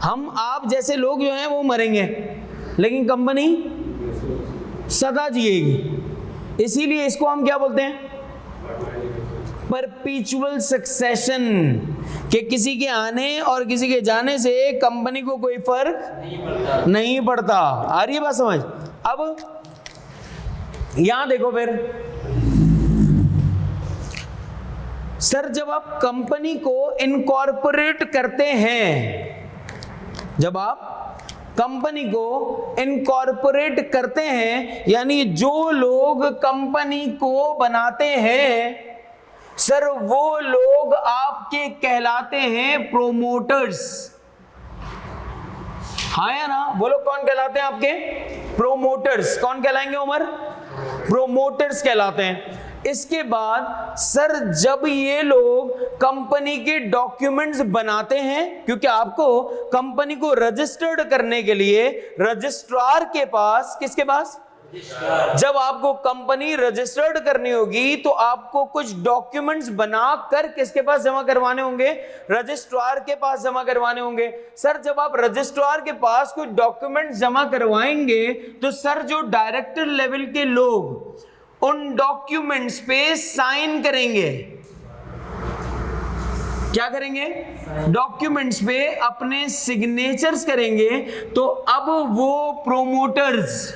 हम आप जैसे लोग जो हैं वो मरेंगे, लेकिन कंपनी सदा जिएगी। इसीलिए इसको हम क्या बोलते हैं, परपीचुअल सक्सेशन, कि किसी के आने और किसी के जाने से कंपनी को कोई फर्क नहीं पड़ता। आ रही है बात समझ। अब यहां देखो फिर, सर जब आप कंपनी को इनकॉर्पोरेट करते हैं, जब आप कंपनी को इनकॉर्पोरेट करते हैं, यानी जो लोग कंपनी को बनाते हैं सर वो लोग आपके कहलाते हैं प्रोमोटर्स। हाँ या ना, वो लोग कौन कहलाते हैं आपके, प्रोमोटर्स। कौन कहलाएंगे उमर, प्रोमोटर्स कहलाते हैं। इसके बाद सर जब ये लोग कंपनी के डॉक्यूमेंट्स बनाते हैं, क्योंकि आपको कंपनी को रजिस्टर्ड करने के लिए रजिस्ट्रार के पास, किसके पास, जब आपको कंपनी रजिस्टर्ड करनी होगी तो आपको कुछ डॉक्यूमेंट्स बनाकर किसके पास जमा करवाने होंगे, रजिस्ट्रार के पास जमा करवाने होंगे। सर जब आप रजिस्ट्रार के पास कुछ डॉक्यूमेंट्स जमा करवाएंगे तो सर जो डायरेक्टर लेवल के लोग उन डॉक्यूमेंट्स पे साइन करेंगे। क्या करेंगे, डॉक्यूमेंट्स पे अपने सिग्नेचर्स करेंगे। तो अब वो प्रोमोटर्स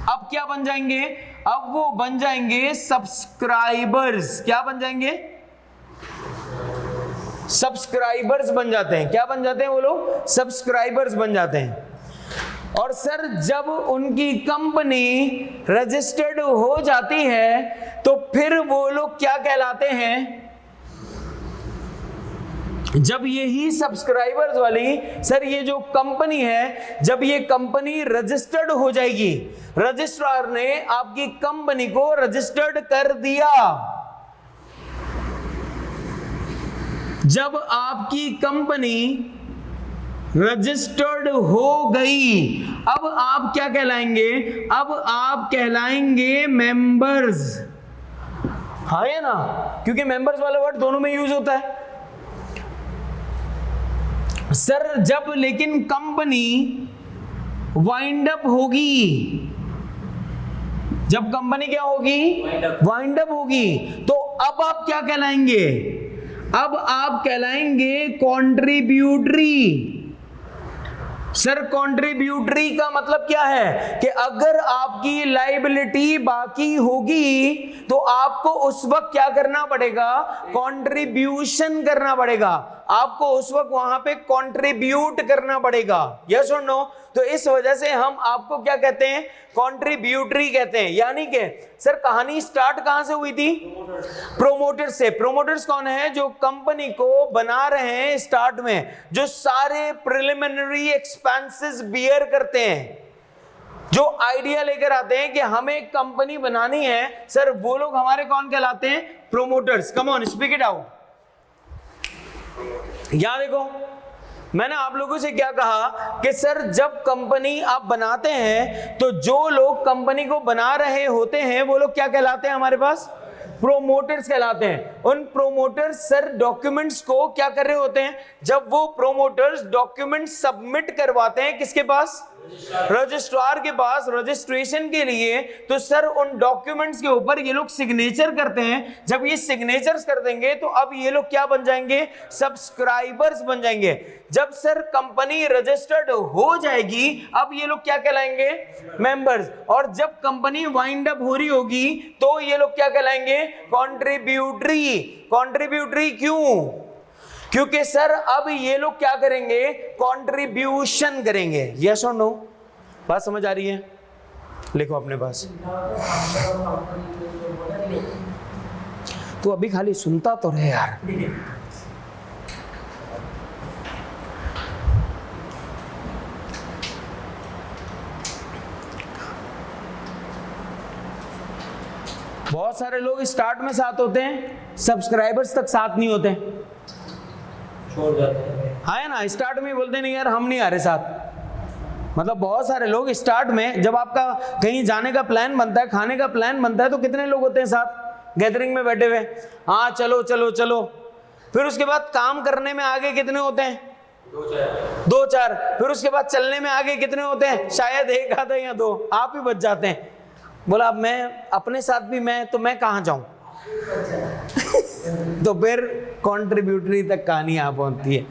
अब क्या बन जाएंगे, अब वो बन जाएंगे सब्सक्राइबर्स। क्या बन जाएंगे, सब्सक्राइबर्स बन जाते हैं। क्या बन जाते हैं वो लोग, सब्सक्राइबर्स बन जाते हैं। और सर जब उनकी कंपनी रजिस्टर्ड हो जाती है तो फिर वो लोग क्या कहलाते हैं, जब यही सब्सक्राइबर्स वाली सर ये जो कंपनी है, जब ये कंपनी रजिस्टर्ड हो जाएगी, रजिस्ट्रार ने आपकी कंपनी को रजिस्टर्ड कर दिया, जब आपकी कंपनी रजिस्टर्ड हो गई, अब आप क्या कहलाएंगे, अब आप कहलाएंगे मेंबर्स। हाँ या ना, क्योंकि मेंबर्स वाला वर्ड दोनों में यूज होता है। सर जब लेकिन कंपनी वाइंड अप होगी, जब कंपनी क्या होगी, वाइंड अप होगी, तो अब आप क्या कहलाएंगे, अब आप कहलाएंगे कंट्रीब्यूटरी। सर कंट्रीब्यूटरी का मतलब क्या है कि अगर आपकी लायबिलिटी बाकी होगी तो आपको उस वक्त क्या करना पड़ेगा, कंट्रीब्यूशन करना पड़ेगा, आपको उस वक्त वहां पे कंट्रीब्यूट करना पड़ेगा। यस और नो। तो इस वजह से हम आपको क्या कहते हैं, कंट्रीब्यूटरी कहते हैं। यानी कि सर कहानी स्टार्ट कहां से हुई थी, प्रोमोटर्स से। प्रोमोटर्स कौन है, जो कंपनी को बना रहे हैं स्टार्ट में, जो सारे प्रिलिमिनरी एक्सपेंसेस बियर करते हैं, जो आइडिया लेकर आते हैं कि हमें कंपनी बनानी है, सर वो लोग हमारे कौन कहलाते हैं, promoters. Come on speak it out. यहां देखो मैंने आप लोगों से क्या कहा कि सर जब कंपनी आप बनाते हैं तो जो लोग कंपनी को बना रहे होते हैं वो लोग क्या कहलाते हैं, हमारे पास प्रोमोटर्स कहलाते हैं। उन प्रोमोटर्स सर डॉक्यूमेंट्स को क्या कर रहे होते हैं, जब वो प्रोमोटर्स डॉक्यूमेंट्स सबमिट करवाते हैं किसके पास, रजिस्ट्रार के पास, रजिस्ट्रेशन के लिए, तो सर उन डॉक्यूमेंट्स के ऊपर ये लोग सिग्नेचर करते हैं। जब ये सिग्नेचर्स कर देंगे तो अब ये लोग क्या बन जाएंगे, सब्सक्राइबर्स बन जाएंगे। जब सर कंपनी रजिस्टर्ड हो जाएगी अब ये लोग क्या कहलाएंगे, मेंबर्स। और जब कंपनी वाइंड अप हो रही होगी तो ये लोग क्या कहलाएंगे, कंट्रीब्यूटरी। कंट्रीब्यूटरी क्यों, क्योंकि सर अब ये लोग क्या करेंगे, कंट्रीब्यूशन करेंगे। यस और नो? बात समझ आ रही है? लिखो अपने पास। तू अभी खाली सुनता तो रहे यार। बहुत सारे लोग स्टार्ट में साथ होते हैं, सब्सक्राइबर्स तक साथ नहीं होते, छोड़ जाते हैं। हाँ है ना, स्टार्ट में बोलते नहीं यार हम नहीं आ रहे साथ। मतलब बहुत सारे लोग स्टार्ट में जब आपका कहीं जाने का प्लान बनता है, खाने का प्लान बनता है, तो कितने लोग होते हैं साथ गैदरिंग में बैठे हुए, हाँ चलो चलो चलो। फिर उसके बाद काम करने में आगे कितने होते हैं? दो चार। फिर उसके बाद चलने में आगे कितने होते हैं? शायद एक आधा या दो, आप ही बच जाते हैं। बोला अब मैं अपने साथ भी मैं, तो मैं कहाँ जाऊं? तो फिर कंट्रीब्यूटरी तक कहानी आ पहुंचती है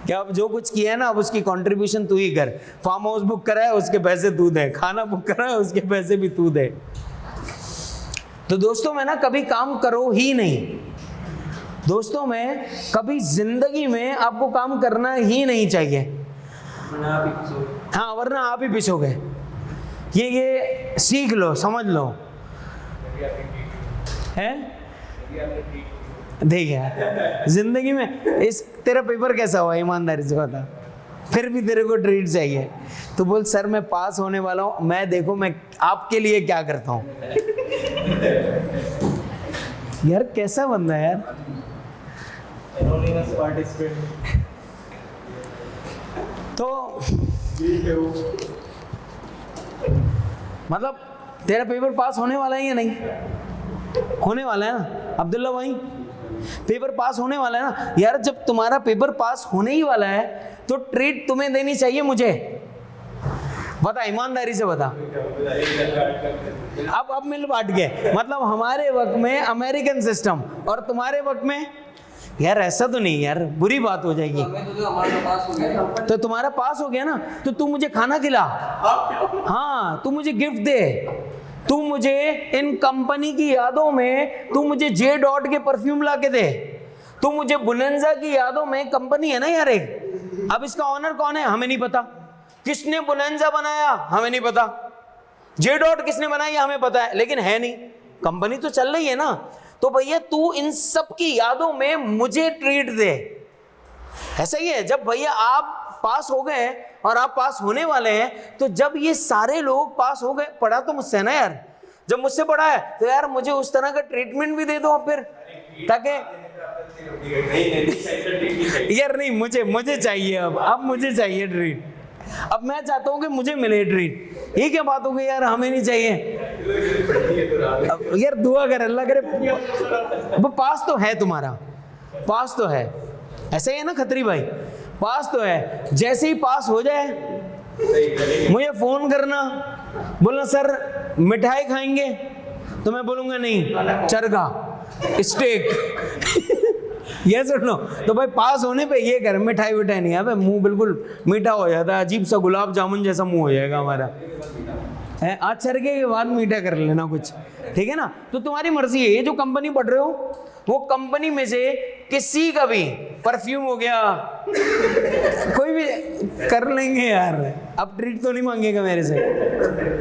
कि अब जो कुछ किया है ना, अब उसकी कंट्रीब्यूशन तू ही कर। फार्म हाउस बुक करा है, उसके पैसे तू दे। खाना बुक करा है, उसके पैसे भी तू दे। तो दोस्तों में ना कभी काम करो ही नहीं। दोस्तों में कभी जिंदगी में आपको काम करना ही नहीं चाहिए, हाँ वरना आप ही पिछोगे। ये सीख लो, समझ लो। है देख यार, जिंदगी में इस तेरा पेपर कैसा हुआ ईमानदारी से बता, फिर भी तेरे को ट्रीट चाहिए। तो बोल सर मैं पास होने वाला हूँ, मैं देखो मैं आपके लिए क्या करता हूँ। यार कैसा बंदा है यार। तो मतलब तेरा पेपर पास होने वाला है या नहीं? होने वाला है ना अब्दुल्ला भाई? पेपर पास होने वाला है ना यार। जब तुम्हारा पेपर पास होने ही वाला है तो ट्रीट तुम्हें देनी चाहिए मुझे। बता ईमानदारी से बता। अब मिल बांट गए। मतलब हमारे वक्त में अमेरिकन सिस्टम और तुम्हारे वक्त में, यार ऐसा तो नहीं यार, बुरी बात हो जाएगी। तो तुम्हारा पास हो गया ना, तो तू मुझे खाना खिला, हाँ तू मुझे गिफ्ट दे, तू मुझे इन कंपनी की यादों में तू मुझे जे डॉट के परफ्यूम ला के दे, तू मुझे बुनेंजा की यादों में, कंपनी है ना यार एक, अब इसका ऑनर कौन है हमें नहीं पता, किसने बुनेंजा बनाया हमें नहीं पता, जे डॉट किसने बनाई हमें पता है लेकिन है नहीं, कंपनी तो चल रही है ना। तो भैया तू इन सब की यादों में मुझे ट्रीट दे। ऐसा ही है, जब भैया आप पास हो गए और आप पास होने वाले हैं, तो जब ये सारे लोग पास हो गए, पढ़ा तो मुझसे ना यार, जब मुझसे पढ़ा है तो यार मुझे उस तरह का ट्रीटमेंट भी दे दो आप फिर, ताकि यार नहीं मुझे चाहिए, अब मुझे चाहिए ट्रीट। अब मैं चाहता हूं कि मुझे मिले ट्रीट। ये क्या बात हो गई यार, हमें नहीं चाहिए। अब यार दुआ कर, अल्लाह करे वो पास तो है, तुम्हारा पास तो है। ऐसा ही है ना खत्री भाई, पास तो है। जैसे ही पास हो जाए मुझे फोन करना, बोलना सर मिठाई खाएंगे, तो मैं बोलूंगा नहीं चरखा स्टेक। ये सुनो, तो भाई पास होने पे ये कर, मिठाई विठाई नहीं है, मुंह बिल्कुल मीठा हो जाता है, अजीब सा गुलाब जामुन जैसा मुंह हो जाएगा हमारा। आज चरखे के बाद मीठा कर लेना कुछ, ठीक है ना। तो तुम्हारी मर्जी है, ये जो कंपनी पढ़ रहे हो वो कंपनी में से किसी का भी परफ्यूम हो गया, कोई भी कर लेंगे यार। अब ट्रीट तो नहीं मांगेगा मेरे से।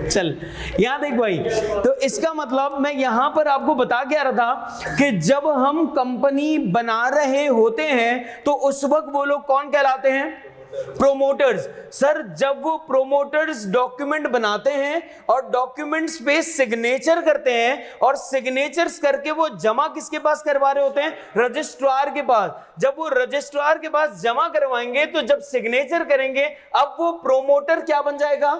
चल यहाँ देख भाई, तो इसका मतलब मैं यहाँ पर आपको बता के आ रहा था कि जब हम कंपनी बना रहे होते हैं तो उस वक्त वो लोग कौन कहलाते हैं? प्रोमोटर्स। सर जब वो प्रोमोटर्स डॉक्यूमेंट बनाते हैं और डॉक्यूमेंट्स पे सिग्नेचर करते हैं और सिग्नेचर्स करके वो जमा किसके पास करवा रहे होते हैं? रजिस्ट्रार के पास। जब वो रजिस्ट्रार के पास जमा करवाएंगे तो जब सिग्नेचर करेंगे, अब वो प्रोमोटर क्या बन जाएगा?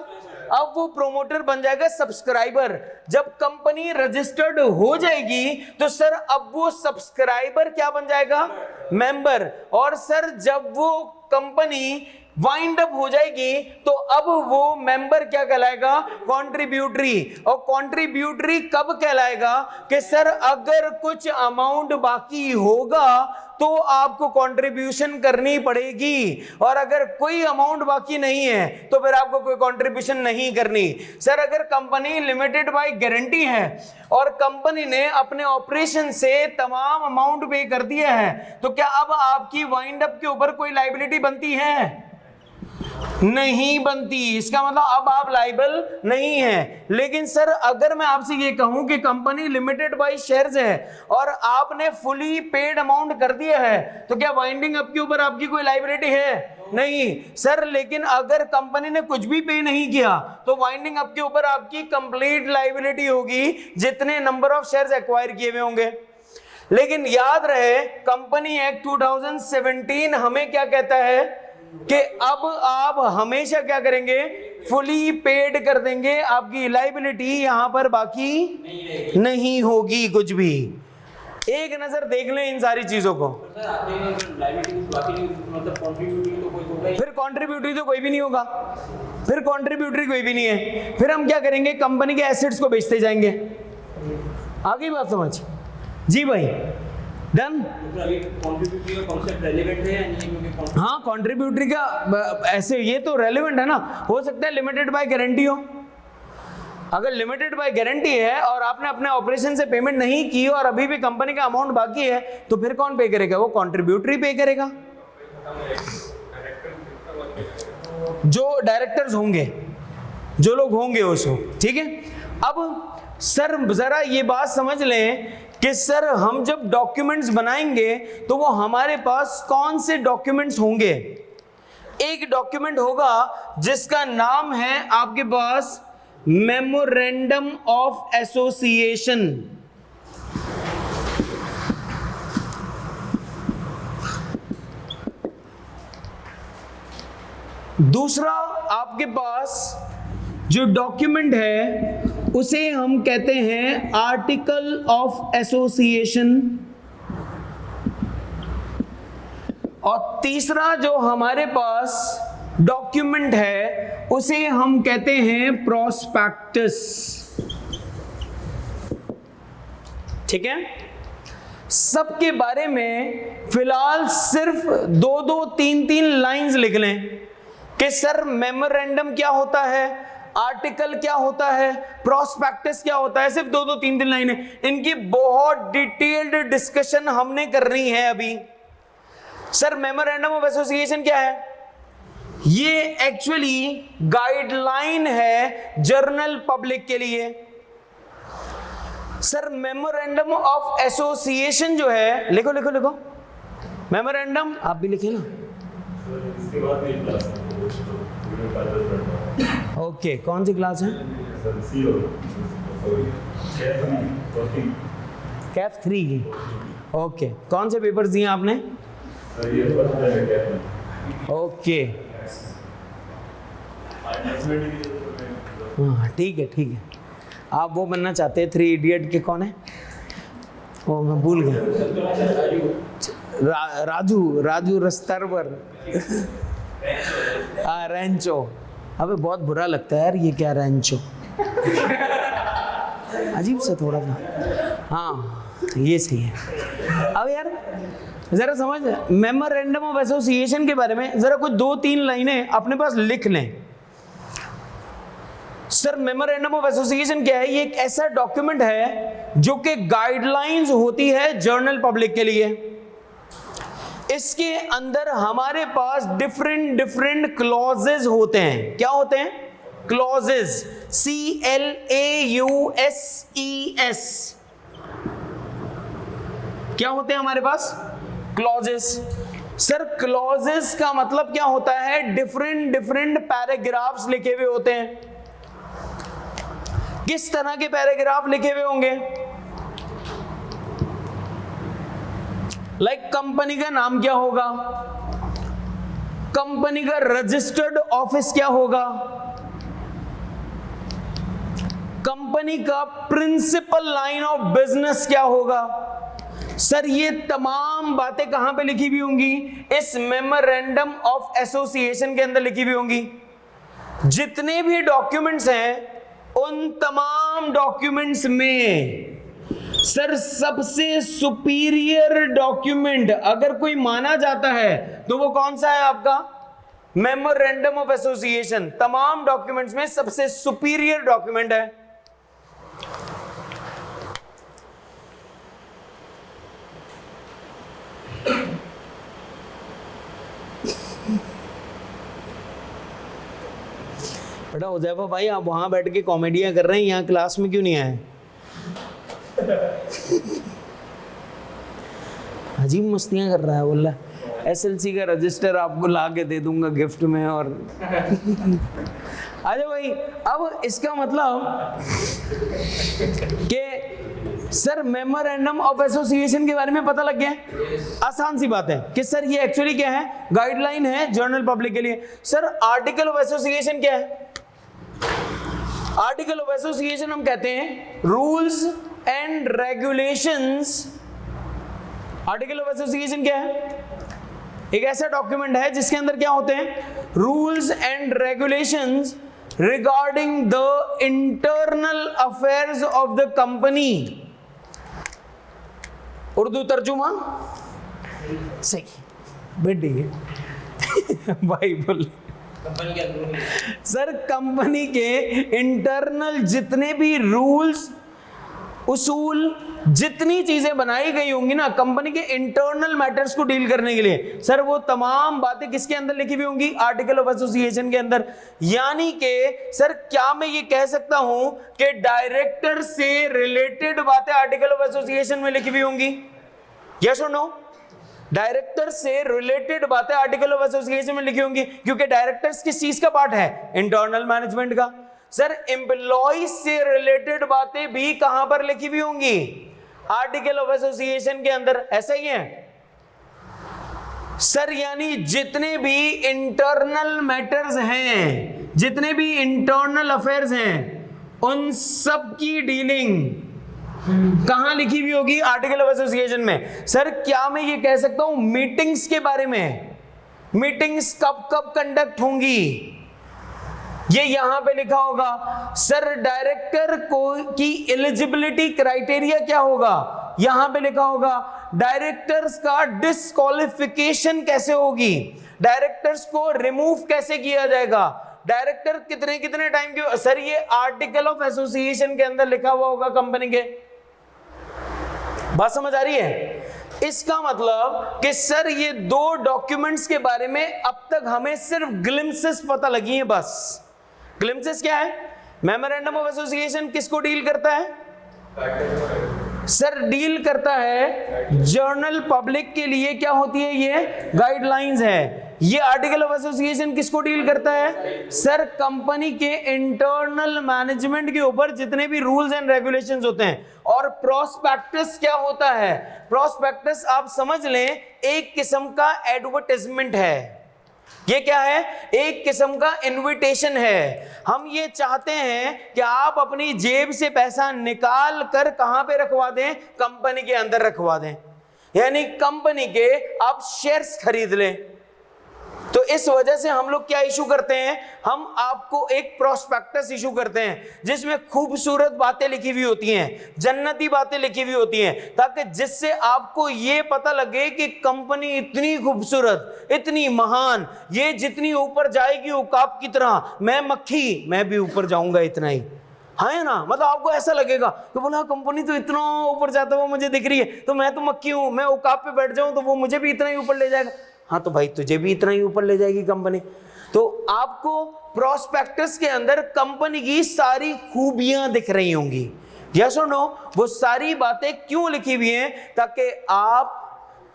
अब वो प्रोमोटर बन जाएगा सब्सक्राइबर। जब कंपनी रजिस्टर्ड हो जाएगी तो सर अब वो सब्सक्राइबर क्या बन जाएगा? मेंबर। और सर जब वो कंपनी वाइंड अप हो जाएगी तो अब वो मेंबर क्या कहलाएगा? कॉन्ट्रीब्यूटरी। और कॉन्ट्रीब्यूटरी कब कहलाएगा? कि सर अगर कुछ अमाउंट बाकी होगा तो आपको कंट्रीब्यूशन करनी पड़ेगी, और अगर कोई अमाउंट बाकी नहीं है तो फिर आपको कोई कंट्रीब्यूशन नहीं करनी। सर अगर कंपनी लिमिटेड बाय गारंटी है और कंपनी ने अपने ऑपरेशन से तमाम अमाउंट पे कर दिया है तो क्या अब आपकी वाइंड अप के ऊपर कोई लायबिलिटी बनती है? नहीं बनती। इसका मतलब अब आप लायबल नहीं है। लेकिन सर अगर मैं आपसे ये कहूं कि कंपनी लिमिटेड बाय शेयर्स है और आपने फुली पेड अमाउंट कर दिया है तो क्या वाइंडिंग अप के ऊपर आपकी कोई लायबिलिटी है? नहीं सर। लेकिन अगर कंपनी ने कुछ भी पे नहीं किया तो वाइंडिंग अप के ऊपर आपकी कंप्लीट लायबिलिटी होगी जितने नंबर ऑफ शेयर्स एक्वायर किए हुए होंगे। लेकिन याद रहे कंपनी एक्ट 2017 हमें क्या कहता है कि अब आप हमेशा क्या करेंगे? फुली पेड कर देंगे, आपकी लायबिलिटी यहां पर बाकी नहीं होगी कुछ भी। एक नजर देख लें इन सारी चीजों को। फिर कॉन्ट्रीब्यूटरी तो कोई भी नहीं होगा, फिर कॉन्ट्रीब्यूटरी कोई भी नहीं है। फिर हम क्या करेंगे? कंपनी के एसेट्स को बेचते जाएंगे। आगे बात समझ? जी भाई डन। हाँ कॉन्ट्रीब्यूटरी का ऐसे ये तो रेलिवेंट है ना। हो सकता है लिमिटेड बाय गारंटी हो। अगर लिमिटेड बाय गारंटी है और आपने अपने ऑपरेशन से पेमेंट नहीं की और अभी भी कंपनी का अमाउंट बाकी है तो फिर कौन पे करेगा? वो कॉन्ट्रीब्यूटरी पे करेगा। जो डायरेक्टर्स होंगे, जो लोग होंगे उसको। ठीक है। अब सर जरा ये बात समझ लें कि सर हम जब डॉक्यूमेंट्स बनाएंगे तो वो हमारे पास कौन से डॉक्यूमेंट्स होंगे? एक डॉक्यूमेंट होगा जिसका नाम है आपके पास मेमोरेंडम ऑफ एसोसिएशन। दूसरा आपके पास जो डॉक्यूमेंट है उसे हम कहते हैं आर्टिकल ऑफ एसोसिएशन। और तीसरा जो हमारे पास डॉक्यूमेंट है उसे हम कहते हैं प्रोस्पेक्टस। ठीक है। सबके बारे में फिलहाल सिर्फ 2-2, 3-3 लाइंस लिख लें कि सर मेमोरेंडम क्या होता है, आर्टिकल क्या होता है, प्रोस्पेक्टस क्या होता है। सिर्फ 2-2, 3-3 लाइनें। इनकी बहुत डिटेल्ड डिस्कशन हमने करनी है अभी। सर मेमोरेंडम ऑफ एसोसिएशन क्या है? ये एक्चुअली गाइडलाइन है जर्नल पब्लिक के लिए। सर मेमोरेंडम ऑफ एसोसिएशन जो है, लिखो लिखो लिखो, मेमोरेंडम आप भी लिखे ना। ओके कौन सी क्लास है? कैफ 3 की। ओके कौन से पेपर्स दिए आपने? ओके हाँ ठीक है ठीक है। आप वो बनना चाहते हैं 3 इडियट के? कौन है वो? मैं भूल गया। राजू राजू रस्तरवर। हाँ रेंचो। अबे बहुत बुरा लगता है यार ये क्या रेंचो, अजीब सा थोड़ा सा। हाँ ये सही है। अब यार जरा समझ मेमोरेंडम ऑफ एसोसिएशन के बारे में जरा कुछ 2-3 लाइनें अपने पास लिख लें। सर मेमोरेंडम ऑफ एसोसिएशन क्या है? ये एक ऐसा डॉक्यूमेंट है जो कि गाइडलाइंस होती है जर्नल पब्लिक के लिए। इसके अंदर हमारे पास डिफरेंट डिफरेंट क्लॉजेज होते हैं। क्या होते हैं? क्लॉजेज। CLAUSES। क्या होते हैं हमारे पास? क्लॉजेस। सर क्लॉजेस का मतलब क्या होता है? डिफरेंट डिफरेंट पैराग्राफ्स लिखे हुए होते हैं। किस तरह के पैराग्राफ लिखे हुए होंगे? लाइक कंपनी का नाम क्या होगा, कंपनी का रजिस्टर्ड ऑफिस क्या होगा, कंपनी का प्रिंसिपल लाइन ऑफ बिजनेस क्या होगा, सर ये तमाम बातें कहां पे लिखी हुई होंगी? इस मेमोरेंडम ऑफ एसोसिएशन के अंदर लिखी हुई होंगी। जितने भी डॉक्यूमेंट्स हैं उन तमाम डॉक्यूमेंट्स में सर सबसे सुपीरियर डॉक्यूमेंट अगर कोई माना जाता है तो वो कौन सा है आपका? मेमोरेंडम ऑफ एसोसिएशन तमाम डॉक्यूमेंट्स में सबसे सुपीरियर डॉक्यूमेंट है। बेटा उजैफा भाई आप वहां बैठ के कॉमेडियां कर रहे हैं, यहाँ क्लास में क्यों नहीं आए? अजीब मस्तियां कर रहा है, बोल रहा एसएलसी का रजिस्टर आपको ला के दे दूंगा गिफ्ट में। और अरे भाई अब इसका मतलब कि सर मेमोरेंडम ऑफ एसोसिएशन के बारे में पता लग गया है। आसान सी बात है कि सर ये एक्चुअली क्या है? गाइडलाइन है जनरल पब्लिक के लिए। सर आर्टिकल ऑफ एसोसिएशन क्या है? आर्टिकल ऑफ एसोसिएशन हम कहते हैं rules and regulations. Article of association क्या है? एक ऐसा डॉक्यूमेंट है जिसके अंदर क्या होते हैं? Rules and regulations regarding the internal affairs of the company. Urdu तर्जुमा सही बेटी है भाई बोल। कंपनी के अंदर सर कंपनी के इंटरनल जितने भी रूल्स उसूल जितनी चीजें बनाई गई होंगी ना कंपनी के इंटरनल मैटर्स को डील करने के लिए, सर वो तमाम बातें किसके अंदर लिखी हुई होंगी? आर्टिकल ऑफ एसोसिएशन के अंदर। यानी कि सर क्या मैं ये कह सकता हूं कि डायरेक्टर से रिलेटेड बातें आर्टिकल ऑफ एसोसिएशन में लिखी हुई होंगी? यस और नो? डायरेक्टर से रिलेटेड बातें आर्टिकल ऑफ एसोसिएशन में लिखी होंगी क्योंकि डायरेक्टर्स किस चीज का पार्ट है? इंटरनल मैनेजमेंट का। सर एम्प्लॉय से रिलेटेड बातें भी कहां पर लिखी हुई होंगी? आर्टिकल ऑफ एसोसिएशन के अंदर। ऐसा ही है सर, यानी जितने भी इंटरनल मैटर्स हैं, जितने भी इंटरनल अफेयर्स हैं, उन सब की डीलिंग कहां लिखी हुई होगी? आर्टिकल ऑफ एसोसिएशन में। सर क्या मैं ये कह सकता हूं मीटिंग्स के बारे में? मीटिंग्स कब कब कंडक्ट होंगी ये यहां पे लिखा होगा। सर डायरेक्टर को की एलिजिबिलिटी क्राइटेरिया क्या होगा? यहां पे लिखा होगा। डायरेक्टर्स का डिस्क्वालिफिकेशन कैसे होगी? डायरेक्टर्स को रिमूव कैसे किया जाएगा? डायरेक्टर कितने कितने टाइम के? सर ये आर्टिकल ऑफ एसोसिएशन के अंदर लिखा हुआ होगा कंपनी के। बात समझ आ रही है? इसका मतलब कि सर ये दो डॉक्यूमेंट्स के बारे में अब तक हमें सिर्फ ग्लिम्सेस पता लगी हैं बस। ग्लिम्सेस क्या है? मेमोरेंडम ऑफ एसोसिएशन किसको डील करता है? सर डील करता है जर्नल पब्लिक के लिए क्या होती है? ये गाइडलाइंस है। ये आर्टिकल ऑफ एसोसिएशन किसको डील करता है? सर कंपनी के इंटरनल मैनेजमेंट के ऊपर जितने भी रूल्स एंड रेगुलेशंस होते हैं। और प्रोस्पेक्टस क्या होता है? प्रोस्पेक्टस आप समझ लें एक किस्म का एडवर्टाइजमेंट है। ये क्या है? एक किस्म का इनविटेशन है। हम ये चाहते हैं कि आप अपनी जेब से पैसा निकाल कर कहां पे रखवा दें? कंपनी के अंदर रखवा दें, यानी कंपनी के आप शेयर्स खरीद लें। तो इस वजह से हम लोग क्या इशू करते हैं? हम आपको एक प्रोस्पेक्टस इशू करते हैं जिसमें खूबसूरत बातें लिखी हुई होती हैं, जन्नती बातें लिखी हुई होती हैं, ताकि जिससे आपको ये पता लगे कि कंपनी इतनी खूबसूरत, इतनी महान, ये जितनी ऊपर जाएगी उकाब की तरह, मैं मक्खी, मैं भी ऊपर जाऊंगा इतना ही। है ना? मतलब आपको ऐसा लगेगा कि बोला कंपनी तो इतना ऊपर जाता हुआ मुझे दिख रही है, तो मैं तो मक्खी हूं, मैं उकाब पे बैठ जाऊं तो वो मुझे भी इतना ही ऊपर ले जाएगा। हाँ तो भाई तुझे भी इतना ही ऊपर ले जाएगी कंपनी। तो आपको प्रोस्पेक्टस के अंदर कंपनी की सारी खूबियां दिख रही होंगी। यस और नो? वो सारी बातें क्यों लिखी हुई हैं? ताकि आप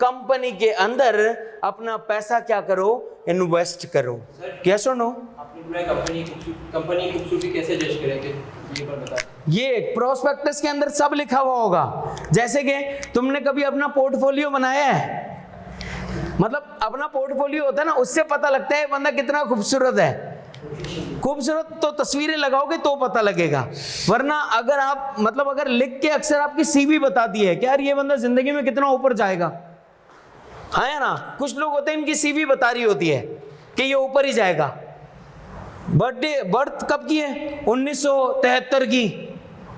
कंपनी के अंदर अपना पैसा क्या करो? इन्वेस्ट करो। यस और नो? आपने कंपनी की खूबसूरती कैसे जज करेंगे ये पर बता। ये प्रोस्पेक्टस के अंदर सब लिखा हुआ होगा। जैसे कि तुमने कभी अपना पोर्टफोलियो बनाया है? मतलब अपना पोर्टफोलियो होता है ना, उससे पता लगता है बंदा कितना खूबसूरत है। खूबसूरत तो तस्वीरें लगाओगे तो पता लगेगा, वरना अगर आप मतलब अगर लिख के अक्सर आपकी सीवी बताती है कि यार ये बंदा जिंदगी में कितना ऊपर जाएगा, हाँ या ना। कुछ लोग होते हैं इनकी सीवी बता रही होती है कि ये ऊपर ही जाएगा। बर्थ कब की है? 1973 की,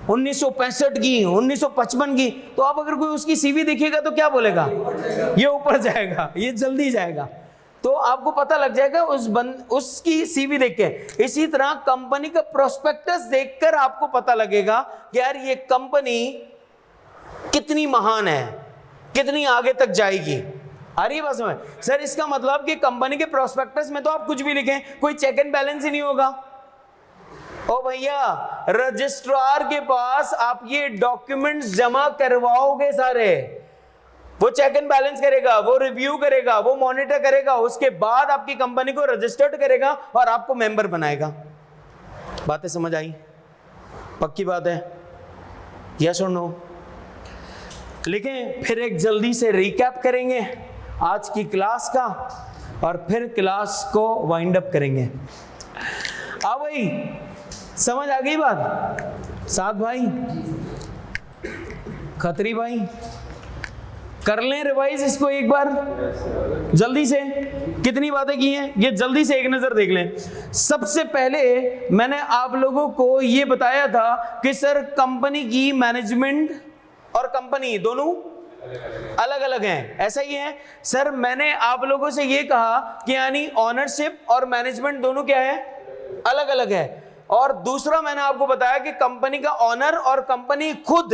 1965 की, 1955 की। तो आप अगर कोई उसकी सीवी देखिएगा तो क्या बोलेगा? ये ऊपर जाएगा, ये जल्दी जाएगा। तो आपको पता लग जाएगा उसकी सीवी देख के। इसी तरह कंपनी का प्रोस्पेक्टस देखकर आपको पता लगेगा कि यार ये कंपनी कितनी महान है, कितनी आगे तक जाएगी। आ रही है बात समझ? सर इसका मतलब कि कंपनी के प्रोस्पेक्टस में तो आप कुछ भी लिखें, कोई चेक एंड बैलेंस ही नहीं होगा। ओ भैया, रजिस्ट्रार के पास आप ये डॉक्यूमेंट्स जमा करवाओगे सारे, वो चेक एंड बैलेंस करेगा, वो रिव्यू करेगा, वो मॉनिटर करेगा, उसके बाद आपकी कंपनी को रजिस्टर्ड करेगा और आपको मेंबर बनाएगा। बातें समझ आई? पक्की बात है? यस और नो? लिखें, फिर एक जल्दी से रिकैप करेंगे आज की क्लास का और फिर क्लास को वाइंड अप करेंगे। आ भाई, समझ आ गई बात? साथ भाई, खत्री भाई, कर लें रिवाइज इसको एक बार जल्दी से। कितनी बातें की हैं ये जल्दी से एक नजर देख लें। सबसे पहले मैंने आप लोगों को ये बताया था कि सर कंपनी की मैनेजमेंट और कंपनी दोनों अलग अलग हैं, ऐसा ही है सर। मैंने आप लोगों से ये कहा कि यानी ऑनरशिप और मैनेजमेंट दोनों क्या है? अलग अलग है। और दूसरा मैंने आपको बताया कि कंपनी का ऑनर और कंपनी खुद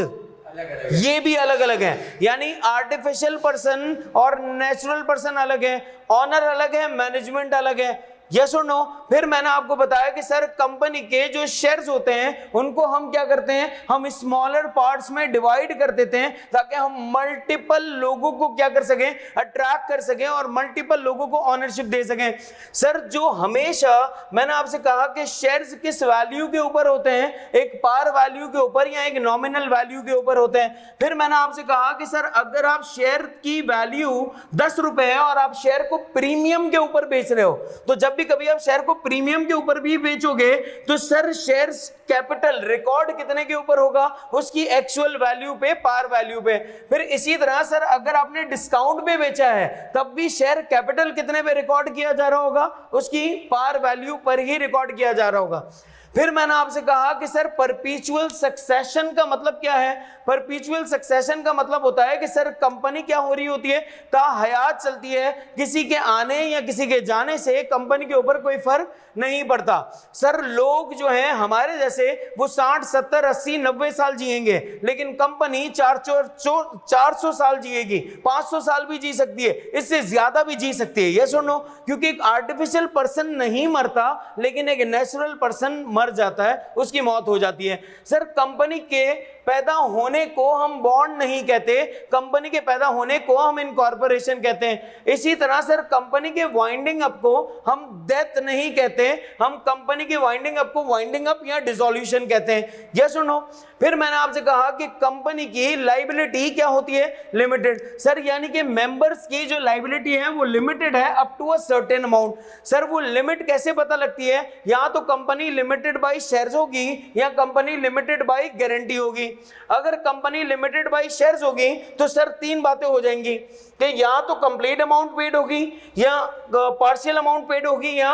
ये भी अलग अलग है, यानी आर्टिफिशियल पर्सन और नेचुरल पर्सन अलग है, ऑनर अलग है, मैनेजमेंट अलग है। यस और नो? फिर मैंने आपको बताया कि सर कंपनी के जो शेयर्स होते हैं उनको हम क्या करते हैं, हम स्मॉलर पार्ट्स में डिवाइड कर देते हैं ताकि हम मल्टीपल लोगों को क्या कर सकें, अट्रैक्ट कर सकें और मल्टीपल लोगों को ऑनरशिप दे सकें। सर जो हमेशा मैंने आपसे कहा कि शेयर्स किस वैल्यू के ऊपर होते हैं, एक पार वैल्यू के ऊपर या एक नॉमिनल वैल्यू के ऊपर होते हैं। फिर मैंने आपसे कहा कि सर अगर आप शेयर की वैल्यू 10 रुपए है और आप शेयर को प्रीमियम के ऊपर बेच रहे हो, तो जब कभी आप शेयर को प्रीमियम के ऊपर भी बेचोगे तो सर शेयर्स कैपिटल रिकॉर्ड कितने के ऊपर होगा? उसकी एक्चुअल वैल्यू पे, पार वैल्यू पे। फिर इसी तरह सर अगर आपने डिस्काउंट पे बेचा है तब भी शेयर कैपिटल कितने पे रिकॉर्ड किया जा रहा होगा? उसकी पार वैल्यू पर ही रिकॉर्ड किया जा रहा होगा। फिर मैंने आपसे कहा कि सर परपीचुअल सक्सेशन का मतलब क्या है? परपीचुअल सक्सेशन का मतलब होता है कि सर कंपनी क्या हो रही होती है, ताहयात चलती है, किसी के आने या किसी के जाने से कंपनी के ऊपर कोई फर्क नहीं पड़ता। सर लोग जो हैं हमारे जैसे वो 60, 70, 80, 90 साल जिएंगे, लेकिन कंपनी 400 साल जिएगी, 500 साल भी जी सकती है, इससे ज्यादा भी जी सकती है। यस और नो? क्योंकि एक आर्टिफिशियल पर्सन नहीं मरता लेकिन एक नेचुरल पर्सन मर जाता है, उसकी मौत हो जाती है। सर कंपनी के पैदा होने को हम बॉन्ड नहीं कहते, कंपनी के पैदा होने को हम इनकॉर्पोरेशन कहते हैं। इसी तरह सर कंपनी के वाइंडिंग अप को हम डेथ नहीं कहते, हम कंपनी के वाइंडिंग अप को वाइंडिंग अप या डिसोल्यूशन कहते हैं। यस और नो? फिर मैंने आपसे कहा कि कंपनी की लायबिलिटी क्या होती है? लिमिटेड। सर यानी कि मेंबर्स की जो लायबिलिटी है वो लिमिटेड है up to a certain amount. Sir वो लिमिट कैसे पता लगती है? या तो कंपनी लिमिटेड बाय शेयर्स होगी या कंपनी लिमिटेड बाय गारंटी होगी। अगर कंपनी लिमिटेड बाय शेयर्स होगी तो सर तीन बातें हो जाएंगी कि या तो कंप्लीट अमाउंट पेड होगी या पार्शियल अमाउंट पेड होगी या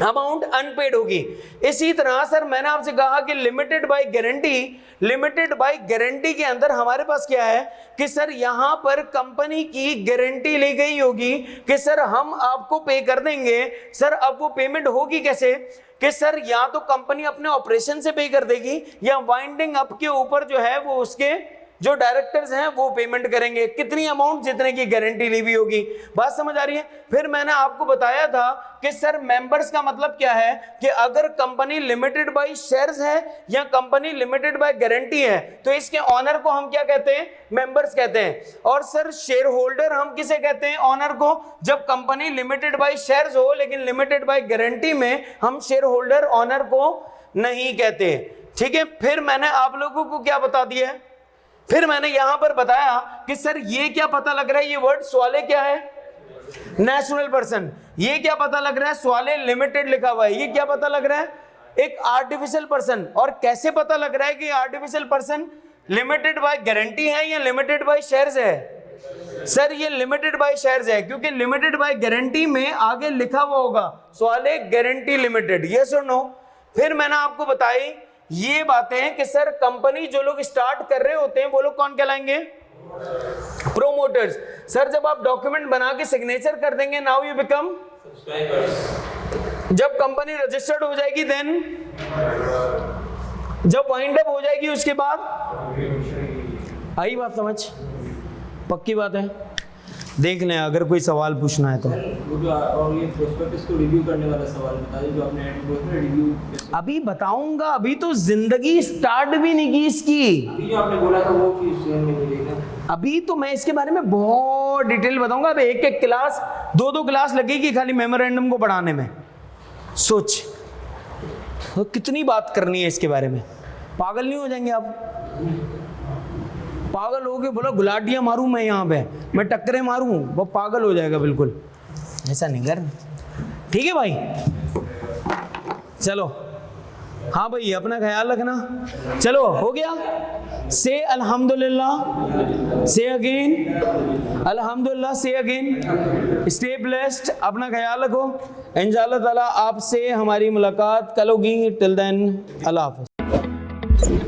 अमाउंट अनपेड होगी। इसी तरह सर मैंने आपसे कहा कि limited by guarantee, limited by guarantee के अंदर हमारे पास क्या है कि सर यहां पर कंपनी की गारंटी ली गई होगी कि सर हम आपको पे कर देंगे। सर अब वो पेमेंट होगी कैसे कि सर या तो कंपनी अपने ऑपरेशन से पे कर देगी या वाइंडिंग अप के ऊपर जो है वो उसके जो डायरेक्टर्स हैं वो पेमेंट करेंगे, कितनी अमाउंट जितने की गारंटी ली हुई होगी। बात समझ आ रही है? फिर मैंने आपको बताया था कि सर मेंबर्स का मतलब क्या है कि अगर कंपनी लिमिटेड बाय शेयर्स है या कंपनी लिमिटेड बाय गारंटी है तो इसके ऑनर को हम क्या कहते हैं? मेंबर्स कहते हैं। और सर शेयर होल्डर हम किसे कहते हैं? ऑनर को। जब कंपनी लिमिटेड बाय शेयर्स हो लेकिन लिमिटेड बाय गारंटी में हम शेयर होल्डर ऑनर को नहीं कहते। ठीक है? फिर मैंने आप लोगों को क्या बता दिया है? फिर मैंने यहां पर बताया कि सर ये क्या पता लग रहा है, ये वर्ड सवाले क्या है? Natural person. ये क्या पता लग रहा है, स्वाले लिमिटेड लिखा हुआ है, ये क्या पता लग रहा है, एक आर्टिफिशियल पर्सन। और कैसे पता लग रहा है कि artificial person limited by guarantee है या लिमिटेड बाय शेयर्स है? सर ये लिमिटेड बाय शेयर्स है, क्योंकि लिमिटेड बाय गारंटी में आगे लिखा हुआ होगा स्वाले गारंटी लिमिटेड, यस और नो। फिर मैंने आपको बताई ये बातें कि सर कंपनी जो लोग स्टार्ट कर रहे होते हैं वो लोग कौन कहलाएंगे? प्रोमोटर्स। सर जब आप डॉक्यूमेंट बना के सिग्नेचर कर देंगे, नाउ यू बिकम सब्सक्राइबर्स। जब कंपनी रजिस्टर्ड हो जाएगी देन, जब वाइंड अप हो जाएगी उसके बाद, आई बात समझ? पक्की बात है। देख लें अगर कोई सवाल पूछना है तो। और ये प्रोस्पेक्टस को रिव्यू करने वाला सवाल बता दीजिए जो आपने रिव्यू। अभी बताऊंगा, अभी तो जिंदगी स्टार्ट भी नहीं की इसकी। अभी जो आपने बोला था वो चीज नहीं देखा। अभी तो मैं इसके बारे में बहुत डिटेल बताऊंगा। अब एक एक क्लास, दो क्लास लगेगी खाली मेमोरेंडम को पढ़ाने में। सोच तो कितनी बात करनी है इसके बारे में। पागल नहीं हो जाएंगे आप? पागल हो गए, बोला गुलाटियां मारूं मैं यहाँ पे, मैं टक्करे मारूं, वो पागल हो जाएगा बिल्कुल। ऐसा नहीं कर, ठीक है भाई? चलो हाँ भाई अपना ख्याल रखना। चलो हो गया। से अल्हम्दुलिल्लाह, से अगेन अल्हम्दुलिल्लाह, से अगेन। स्टे ब्लेस्ड, अपना ख्याल रखो। इंशाअल्लाह ताला आपसे हमारी मुलाकात कल होगी। टिल देन अल्लाह हाफ़िज़।